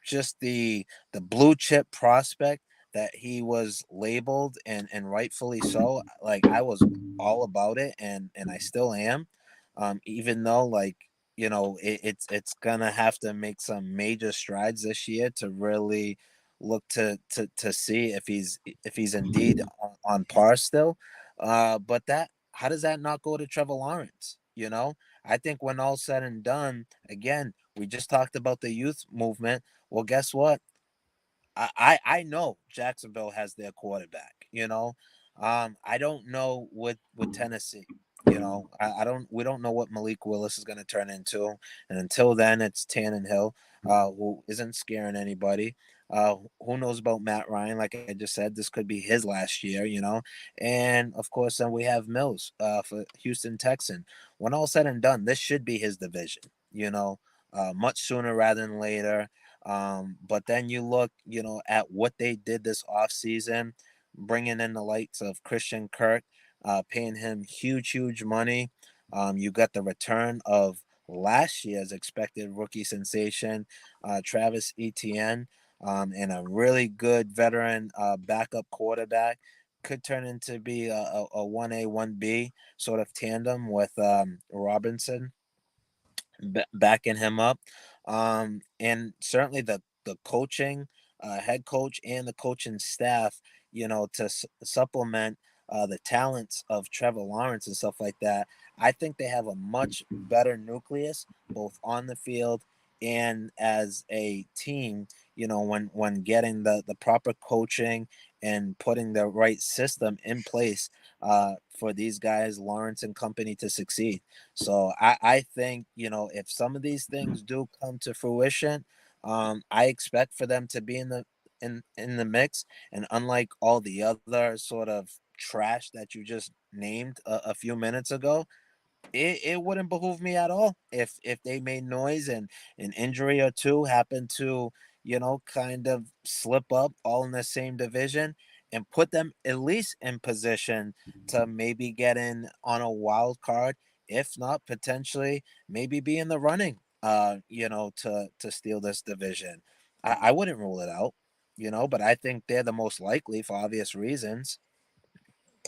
just the blue chip prospect that he was labeled, and rightfully so. Like, I was all about it, and I still am, even though, like, it's gonna have to make some major strides this year to really look to see if he's indeed on par still. But that how does that not go to Trevor Lawrence? I think when all said and done, again, we just talked about the youth movement. Well, guess what? I know Jacksonville has their quarterback. I don't know with Tennessee. I don't. We don't know what Malik Willis is going to turn into, and until then, it's Tannenhill, who isn't scaring anybody. Who knows about Matt Ryan? Like I just said, this could be his last year. And of course, then we have Mills for Houston Texan. When all said and done, this should be his division. Much sooner rather than later. But then you look, at what they did this offseason, bringing in the likes of Christian Kirk, paying him huge, huge money. You got the return of last year's expected rookie sensation, Travis Etienne, and a really good veteran backup quarterback. Could turn into be a 1A, 1B sort of tandem with Robinson backing him up. And certainly the coaching, head coach, and the coaching staff, to supplement the talents of Trevor Lawrence and stuff like that. I think they have a much better nucleus, both on the field and as a team. When getting the proper coaching and putting the right system in place for these guys, Lawrence and company, to succeed. So I think, if some of these things do come to fruition, I expect for them to be in the mix. And unlike all the other sort of trash that you just named a few minutes ago, it wouldn't behoove me at all if they made noise and an injury or two happened to kind of slip up all in the same division, and put them at least in position to maybe get in on a wild card, if not potentially maybe be in the running to steal this division. I wouldn't rule it out, but I think they're the most likely for obvious reasons.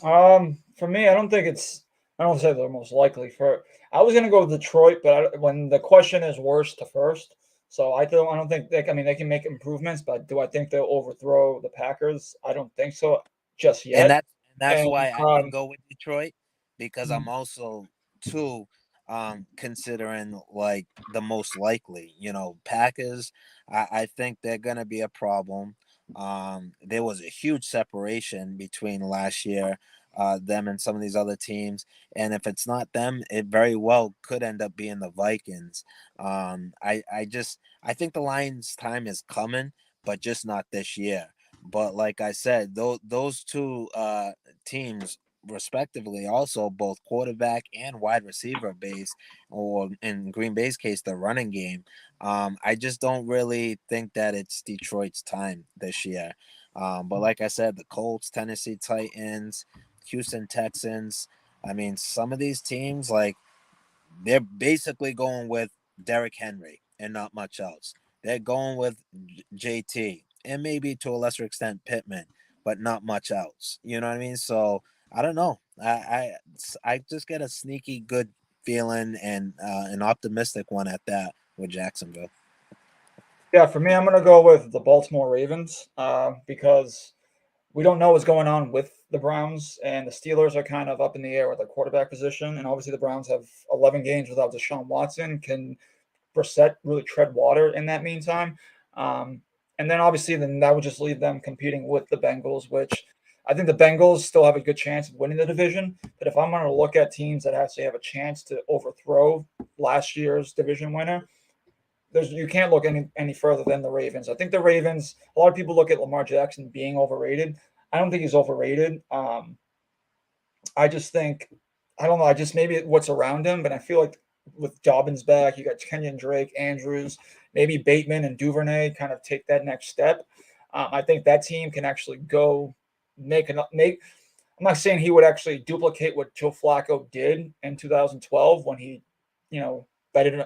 For me, I don't think it's. I don't say they're most likely. For I was gonna go with Detroit, but when the question is worst to first, so I don't. I don't think they. I mean, they can make improvements, but do I think they'll overthrow the Packers? I don't think so just and yet. that's And why I didn't go with Detroit, because I'm mhm. also too considering like the most likely. Packers. I think they're gonna be a problem. There was a huge separation between last year, them and some of these other teams, and if it's not them, it very well could end up being the Vikings. I think the Lions' time is coming, but just not this year. But like I said, those two teams, respectively, also both quarterback and wide receiver base, or in Green Bay's case, the running game. I just don't really think that it's Detroit's time this year. But like I said, the Colts, Tennessee Titans, Houston Texans. I mean, some of these teams, like, they're basically going with Derrick Henry and not much else. They're going with JT and maybe to a lesser extent Pittman, but not much else. You know what I mean? So I don't know. I just get a sneaky good feeling, and an optimistic one at that, with Jacksonville. Yeah, for me, I'm gonna go with the Baltimore Ravens because we don't know what's going on with the Browns, and the Steelers are kind of up in the air with their quarterback position. And obviously, the Browns have 11 games without Deshaun Watson. Can Brissett really tread water in that meantime? Um, and then obviously, then that would just leave them competing with the Bengals, which I think the Bengals still have a good chance of winning the division. But if I'm going to look at teams that actually have a chance to overthrow last year's division winner, you can't look any further than the Ravens. I think the Ravens. A lot of people look at Lamar Jackson being overrated. I don't think he's overrated. I just think I don't know. I just maybe what's around him, but I feel like with Dobbins back, you got Kenyon Drake, Andrews, maybe Bateman and Duvernay kind of take that next step. I think that team can actually go make. I'm not saying he would actually duplicate what Joe Flacco did in 2012 when he,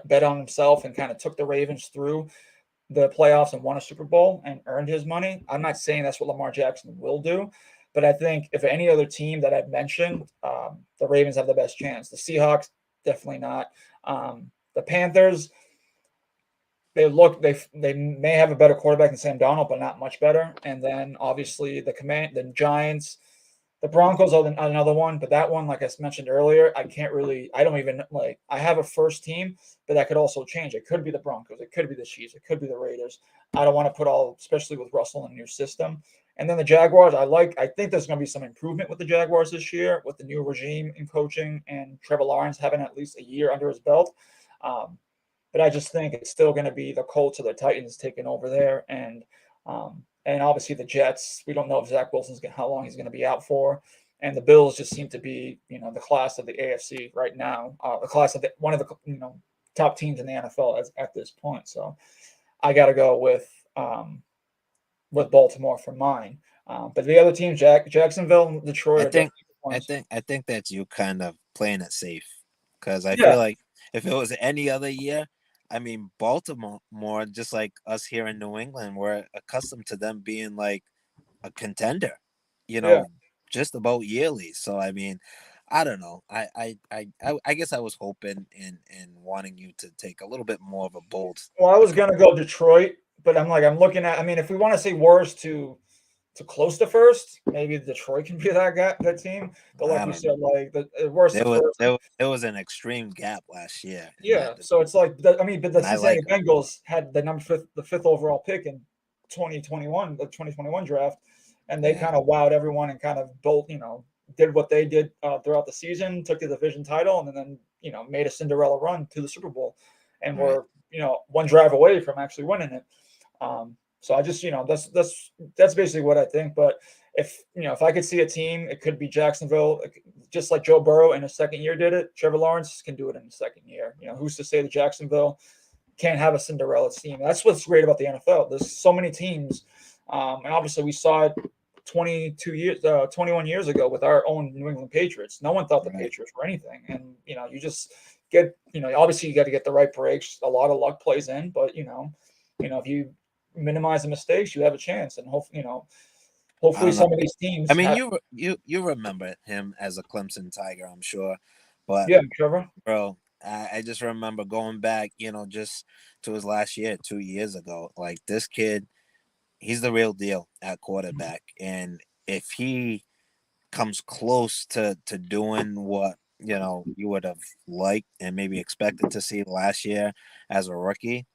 bet on himself and kind of took the Ravens through the playoffs and won a Super Bowl and earned his money. I'm not saying that's what Lamar Jackson will do, but I think if any other team that I've mentioned, the Ravens have the best chance. The Seahawks, definitely not. The Panthers, they may have a better quarterback than Sam Donald, but not much better. And then obviously the Giants, the Broncos are another one, but that one, like I mentioned earlier, I don't even like. I have a first team, but that could also change. It could be the Broncos, it could be the Chiefs, it could be the Raiders. I don't want to put all, especially with Russell in a new system. And then the Jaguars, I think there's going to be some improvement with the Jaguars this year with the new regime in coaching and Trevor Lawrence having at least a year under his belt. Um, but I just think it's still going to be the Colts or the Titans taking over there, and obviously the Jets. We don't know if Zach Wilson's how long he's going to be out for, and the Bills just seem to be the class of the AFC right now, the class of one of the top teams in the NFL at this point. So I got to go with Baltimore for mine. But the other teams, Jacksonville, Detroit, I are think definitely the ones. I think that's you kind of playing it safe because I Yeah, feel like if it was any other year, I mean Baltimore, more just like us here in New England, we're accustomed to them being like a contender, you yeah. know, just about yearly. So I mean, I don't know. I guess I was hoping and wanting you to take a little bit more of a bold Well, I was approach. gonna go Detroit, but I'm looking at. I mean, if we want to say worst to close to first, maybe Detroit can be that team. But like I you don't know. said, like the worst to first. There was an extreme gap last year in Yeah, that, so it's like I mean, but the and I Cincinnati like them. Bengals had the fifth overall pick in 2021 draft, and they Yeah, kind of wowed everyone and kind of both did what they did throughout the season, took the division title, and then made a Cinderella run to the Super Bowl, and right. were one drive away from actually winning it. So I just that's basically what I think. But if I could see a team, it could be Jacksonville, just like Joe Burrow in his second year did it. Trevor Lawrence can do it in the second year. Who's to say that Jacksonville can't have a Cinderella team? That's what's great about the NFL. There's so many teams, and obviously we saw it 21 years ago with our own New England Patriots. No one thought the Right. Patriots were anything, and you just get obviously you got to get the right breaks. A lot of luck plays in, but if you minimize the mistakes, you have a chance, and I hopefully don't know. some of these I teams mean, have. you remember him as a Clemson Tiger, I'm sure, but Yeah, Trevor. bro, I just remember going back, just to his last year, 2 years ago. Like this kid, he's the real deal at quarterback, and if he comes close to doing what you would have liked and maybe expected to see last year as a rookie,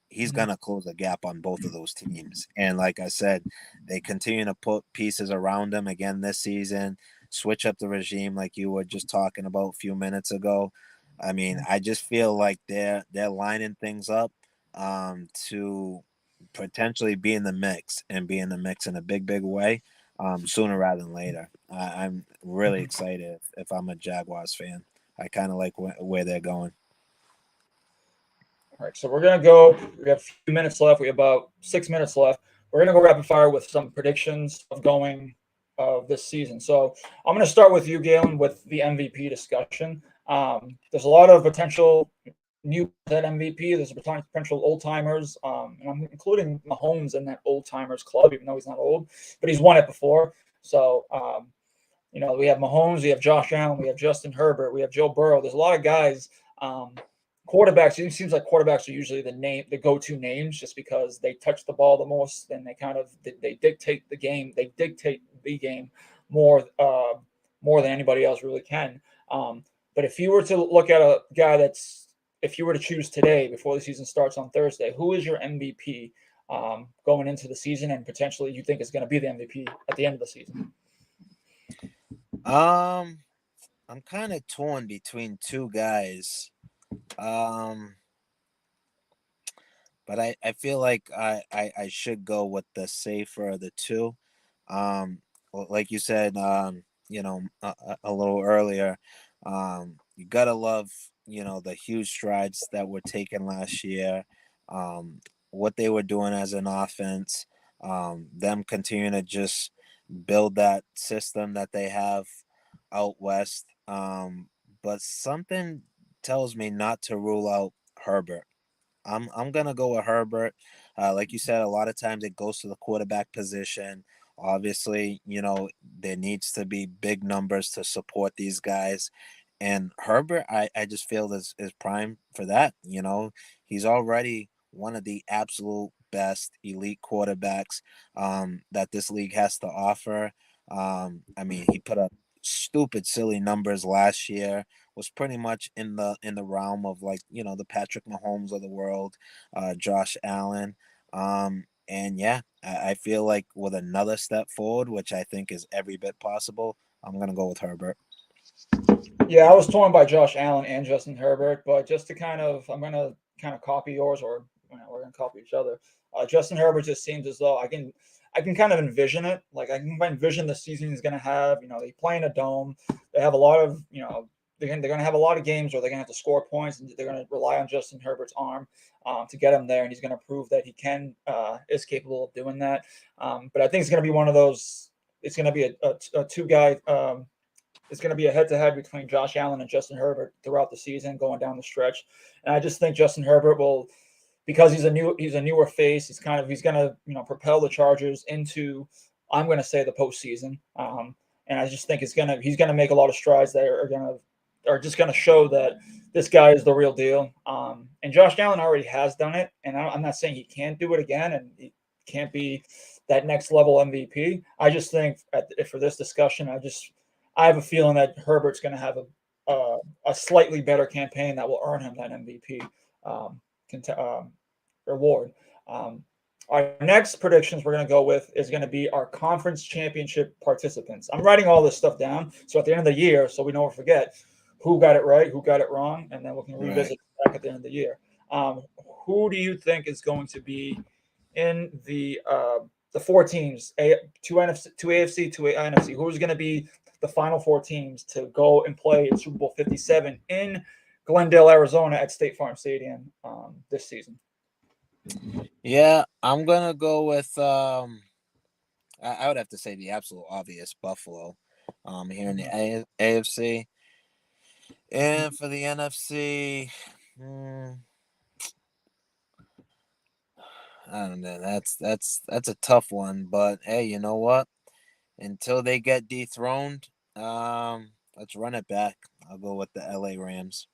he's Mhm. going to close the gap on both of those teams. And like I said, they continue to put pieces around him again this season, switch up the regime like you were just talking about a few minutes ago. I mean, I just feel like they're lining things up to potentially be in the mix and be in the mix in a big way sooner rather than later. I'm really excited if I'm a Jaguars fan. I kind of like where they're going. All right, so we're gonna go. We have a few minutes left. We have about 6 minutes left. We're gonna go rapid fire with some predictions of going this season. So I'm gonna start with you, Galen, with the MVP discussion. There's a lot of potential new at MVP. There's a potential old timers, and I'm including Mahomes in that old timers club, even though he's not old, but he's won it before. So we have Mahomes, we have Josh Allen, we have Justin Herbert, we have Joe Burrow. There's a lot of guys. Um, quarterbacks. It seems like quarterbacks are usually the go-to names, just because they touch the ball the most, and they dictate the game. They dictate the game more more than anybody else really can. But if you were to look at a guy that's if you were to choose today before the season starts on Thursday, who is your MVP going into the season, and potentially you think is going to be the MVP at the end of the season? Um, I'm kind of torn between two guys. Um, but I feel like I should go with the safer of the two. Like you said, a little earlier, you gotta love, the huge strides that were taken last year, what they were doing as an offense, them continuing to just build that system that they have out west. But something tells me not to rule out Herbert. I'm gonna go with Herbert. Like you said, a lot of times it goes to the quarterback position. Obviously, there needs to be big numbers to support these guys. And Herbert, I just feel is prime for that. He's already one of the absolute best elite quarterbacks that this league has to offer. I mean, he put up stupid, silly numbers last year. Was pretty much in the realm of, like, the Patrick Mahomes of the world, Josh Allen. And yeah, I feel like with another step forward, which I think is every bit possible, I'm gonna go with Herbert. Yeah, I was torn by Josh Allen and Justin Herbert, but just to I'm gonna kind of copy yours, or we're gonna copy each other. Justin Herbert just seems as though I can kind of envision it. Like I can envision the season he's gonna have. They play in a dome. They have a lot of they're gonna have a lot of games where they're gonna have to score points, and they're gonna rely on Justin Herbert's arm to get him there, and he's gonna prove that he is capable of doing that. But I think it's gonna be one of those. It's gonna be a two guy. It's going to be a head-to-head between Josh Allen and Justin Herbert throughout the season, going down the stretch. And I just think Justin Herbert will, because he's a newer face. He's going to propel the Chargers into, I'm going to say, the postseason. And I just think he's gonna make a lot of strides that are just going to show that this guy is the real deal. And Josh Allen already has done it, and I'm not saying he can't do it again, and he can't be that next level MVP. I just think for this discussion, I have a feeling that Herbert's going to have a slightly better campaign that will earn him that MVP um, reward. Um, our next predictions we're going to go with is going to be our conference championship participants. I'm writing all this stuff down, so at the end of the year, so we don't forget who got it right, who got it wrong, and then we can Right. revisit back at the end of the year. Who do you think is going to be in the four teams, two NFC, two AFC, two NFC? Who's going to be the final four teams to go and play in Super Bowl 57 in Glendale, Arizona at State Farm Stadium this season? Yeah, I'm gonna go with I would have to say the absolute obvious Buffalo. Here in the Mhm. AFC, and for the NFC, I don't know. That's a tough one, but hey, you know what? Until they get dethroned, let's run it back. I'll go with the LA Rams.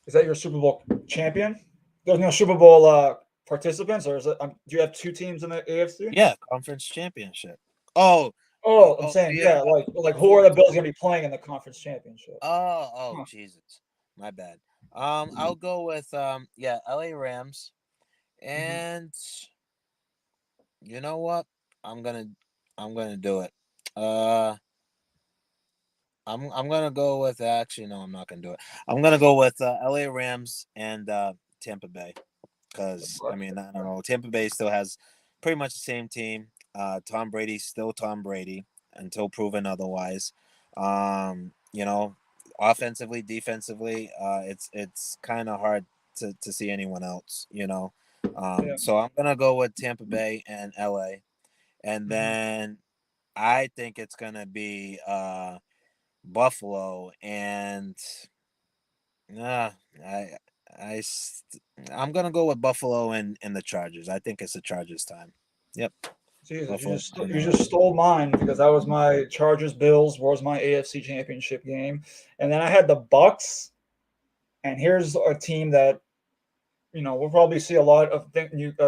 Is that your Super Bowl champion? There's no Super Bowl participants, or is it? Do you have two teams in the AFC? Yeah, conference championship. Oh, Oh, I'm do saying you yeah, have like the who are four the Bills teams? going to be playing in the conference championship? Oh, Huh. Jesus, my bad. I'll go with yeah, LA Rams, Mhm. and you know what? I'm gonna I'm gonna do it. Uh, I'm gonna go with actually no, I'm not gonna do it. I'm gonna go with LA Rams and Tampa Bay. Because I mean, I don't know. Tampa Bay still has pretty much the same team. Tom Brady's still Tom Brady until proven otherwise. You know, offensively, defensively, it's kind of hard to see anyone else. Yeah. So I'm gonna go with Tampa Bay and LA, and Mhm. then I think it's gonna be Buffalo and Nah, I, I, st- I'm gonna go with Buffalo and the Chargers. I think it's the Chargers' time. Yep, Jesus, Buffalo win you that. just stole mine because that was my Chargers Bills was my AFC Championship game, and then I had the Bucks And here's a team that we'll probably see a lot of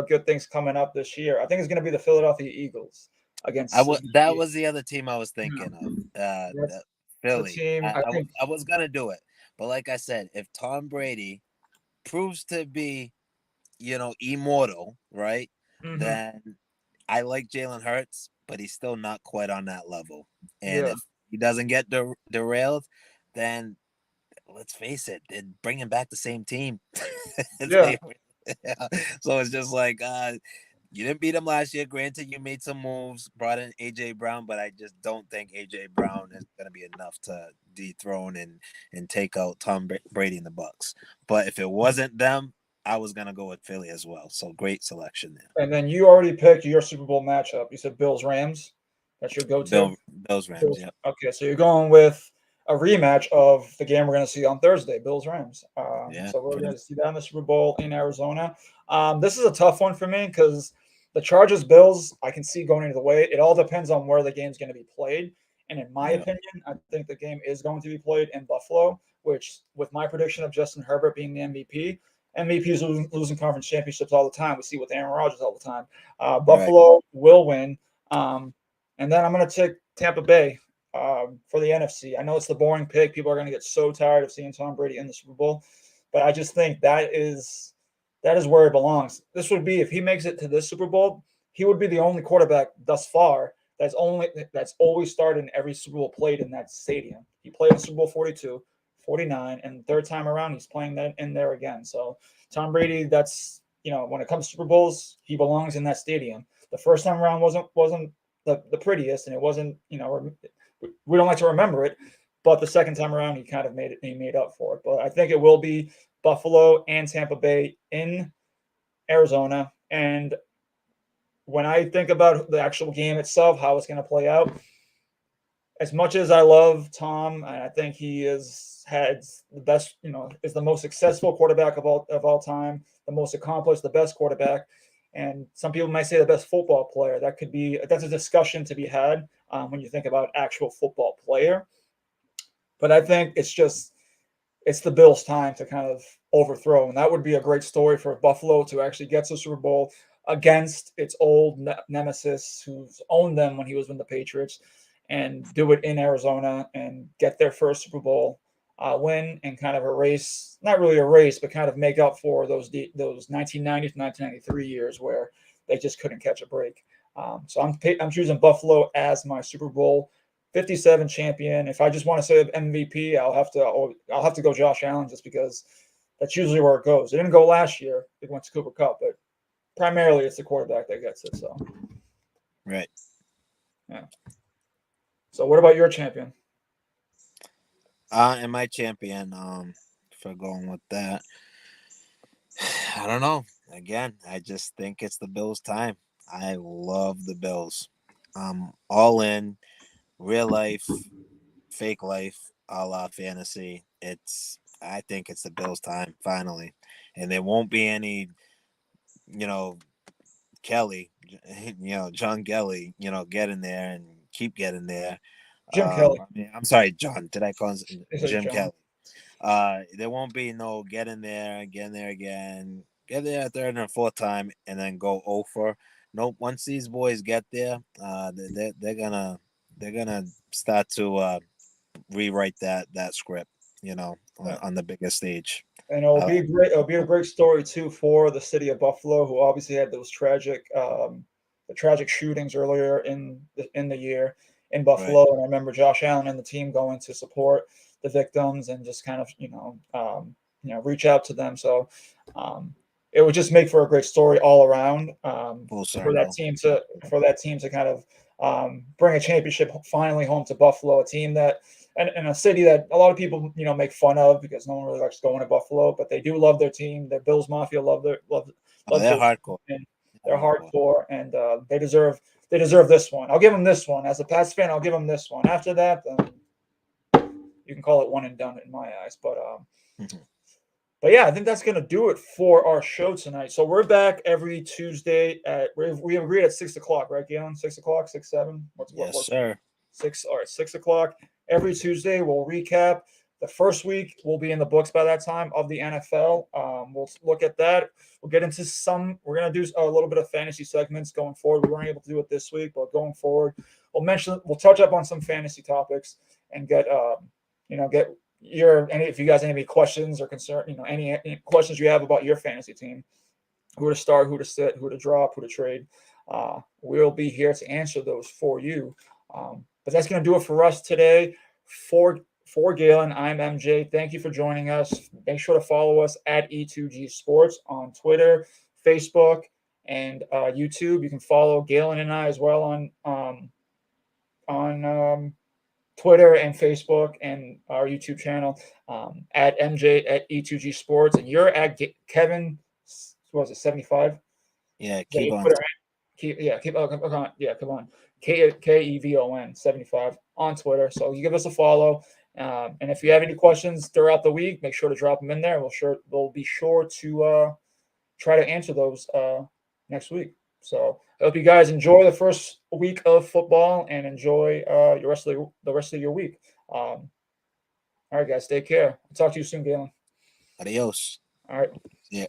good things coming up this year. I think it's going to be the Philadelphia Eagles against That the was the other team I was thinking of. that's the Philly. team. I think I was gonna do it, but like I said, if Tom Brady proves to be, immortal, right? hmm Then I like Jalen Hurts, but he's still not quite on that level. And yeah, if he doesn't get derailed, then let's face it, they're bringing back the same team. yeah. Yeah. So it's just like, you didn't beat him last year. Granted, you made some moves, brought in AJ Brown, but I just don't think AJ Brown is going to be enough to dethrone and take out Tom Brady in the Bucks. But if it wasn't them, I was going to go with Philly as well. So great selection there. And then you already picked your Super Bowl matchup. You said Bills Rams. That's your go-to. Bills Rams. Bills. Yep. Okay, so you're going with a rematch of the game we're going to see on Thursday, Bills Rams. Yeah. So we're Yeah. going to see that in the Super Bowl in Arizona. This is a tough one for me because the Chargers Bills I can see going either way. It all depends on where the game's going to be played. And in my Yep. opinion, I think the game is going to be played in Buffalo, which with my prediction of Justin Herbert being the MVP. MVPs losing conference championships all the time. We see with Aaron Rodgers all the time. Right. Buffalo will win. And then I'm going to take Tampa Bay for the NFC. I know it's the boring pick. People are going to get so tired of seeing Tom Brady in the Super Bowl, but I just think that is where he belongs. This would be if he makes it to this Super Bowl, he would be the only quarterback thus far that's always started in every Super Bowl played in that stadium. He played in Super Bowl 42, 49, and the third time around he's playing that in there again. So Tom Brady, that's when it comes to Super Bowls, he belongs in that stadium. The first time around wasn't the prettiest, and it wasn't we don't like to remember it, but the second time around he kind of made up for it. But I think it will be Buffalo and Tampa Bay in Arizona. And when I think about the actual game itself, how it's going to play out, as much as I love Tom, and I think he has had the best, is the most successful quarterback of all time, the most accomplished, the best quarterback, and some people might say the best football player. That's a discussion to be had when you think about actual football player. But I think it's the Bills' time to kind of overthrow, and that would be a great story for Buffalo to actually get to the Super Bowl against its old nemesis, who's owned them when he was with the Patriots, and do it in Arizona and get their first Super Bowl win and kind of erase, not really erase, but kind of make up for those 1990 to 1993 years where they just couldn't catch a break. So I'm choosing Buffalo as my Super Bowl 57 champion. If I just want to say MVP, I'll have to go Josh Allen just because that's usually where it goes. It didn't go last year. It went to Cooper Cup, but primarily it's the quarterback that gets it. So Right. yeah. So what about your champion? And my champion, for going with that, I don't know. Again, I just think it's the Bills' time. I love the Bills. All in, real life, fake life, a la fantasy. I think it's the Bills' time finally, and there won't be any, you know, Kelly, John Kelly, get in there and keep getting there. Jim Kelly. I'm sorry, John. Did I call him Is it Jim John? Kelly? There won't be no get in there again, get there a third and a fourth time, and then go over. Nope. Once these boys get there, they're gonna start to rewrite that script, Yeah. on the biggest stage. And it'll Uh, be great. It'll be a great story too for the city of Buffalo, who obviously had those tragic shootings earlier in the year in right. Buffalo. And I remember Josh Allen and the team going to support the victims and just kind of reach out to them. So um, it would just make for a great story all around Full for that circle. team to kind of bring a championship finally home to Buffalo, a team that and a city that a lot of people make fun of because no one really likes going to Buffalo, but they do love their team. Their Bills Mafia Oh, loves they're their hardcore. team, and They're they're hardcore. hardcore, and they deserve this one. I'll give them this one as a Pats fan. I'll give them this one. After that, you can call it one and done in my eyes. But yeah, I think that's gonna do it for our show tonight. So we're back every Tuesday at we agreed at 6 o'clock, right, Galen? 6 o'clock, 6, 7. What Yes, works for you? sir. 6. All right, 6 o'clock every Tuesday. We'll recap The first week will be in the books by that time of the NFL. We'll look at that. We'll get into some. We're gonna do a little bit of fantasy segments going forward. We weren't able to do it this week, but going forward, we'll touch up on some fantasy topics and get if you guys have any questions or concern, any questions you have about your fantasy team, who to start, who to sit, who to drop, who to trade. We'll be here to answer those for you. But that's going to do it for us today. For Galen, I'm MJ. Thank you for joining us. Make sure to follow us at E2G Sports on Twitter, Facebook, and YouTube. You can follow Galen and I as well on Twitter and Facebook and our YouTube channel at MJ at E2G Sports. And you're at Kevin, what was it, 75? Yeah, Keep come on. Yeah, come on. KEVON 75 on Twitter. So you give us a follow. And if you have any questions throughout the week, make sure to drop them in there. We'll be sure to try to answer those next week. So I hope you guys enjoy the first week of football and enjoy the rest of your week. All right, guys, take care. I'll talk to you soon, Galen. Adios. All right. Yeah.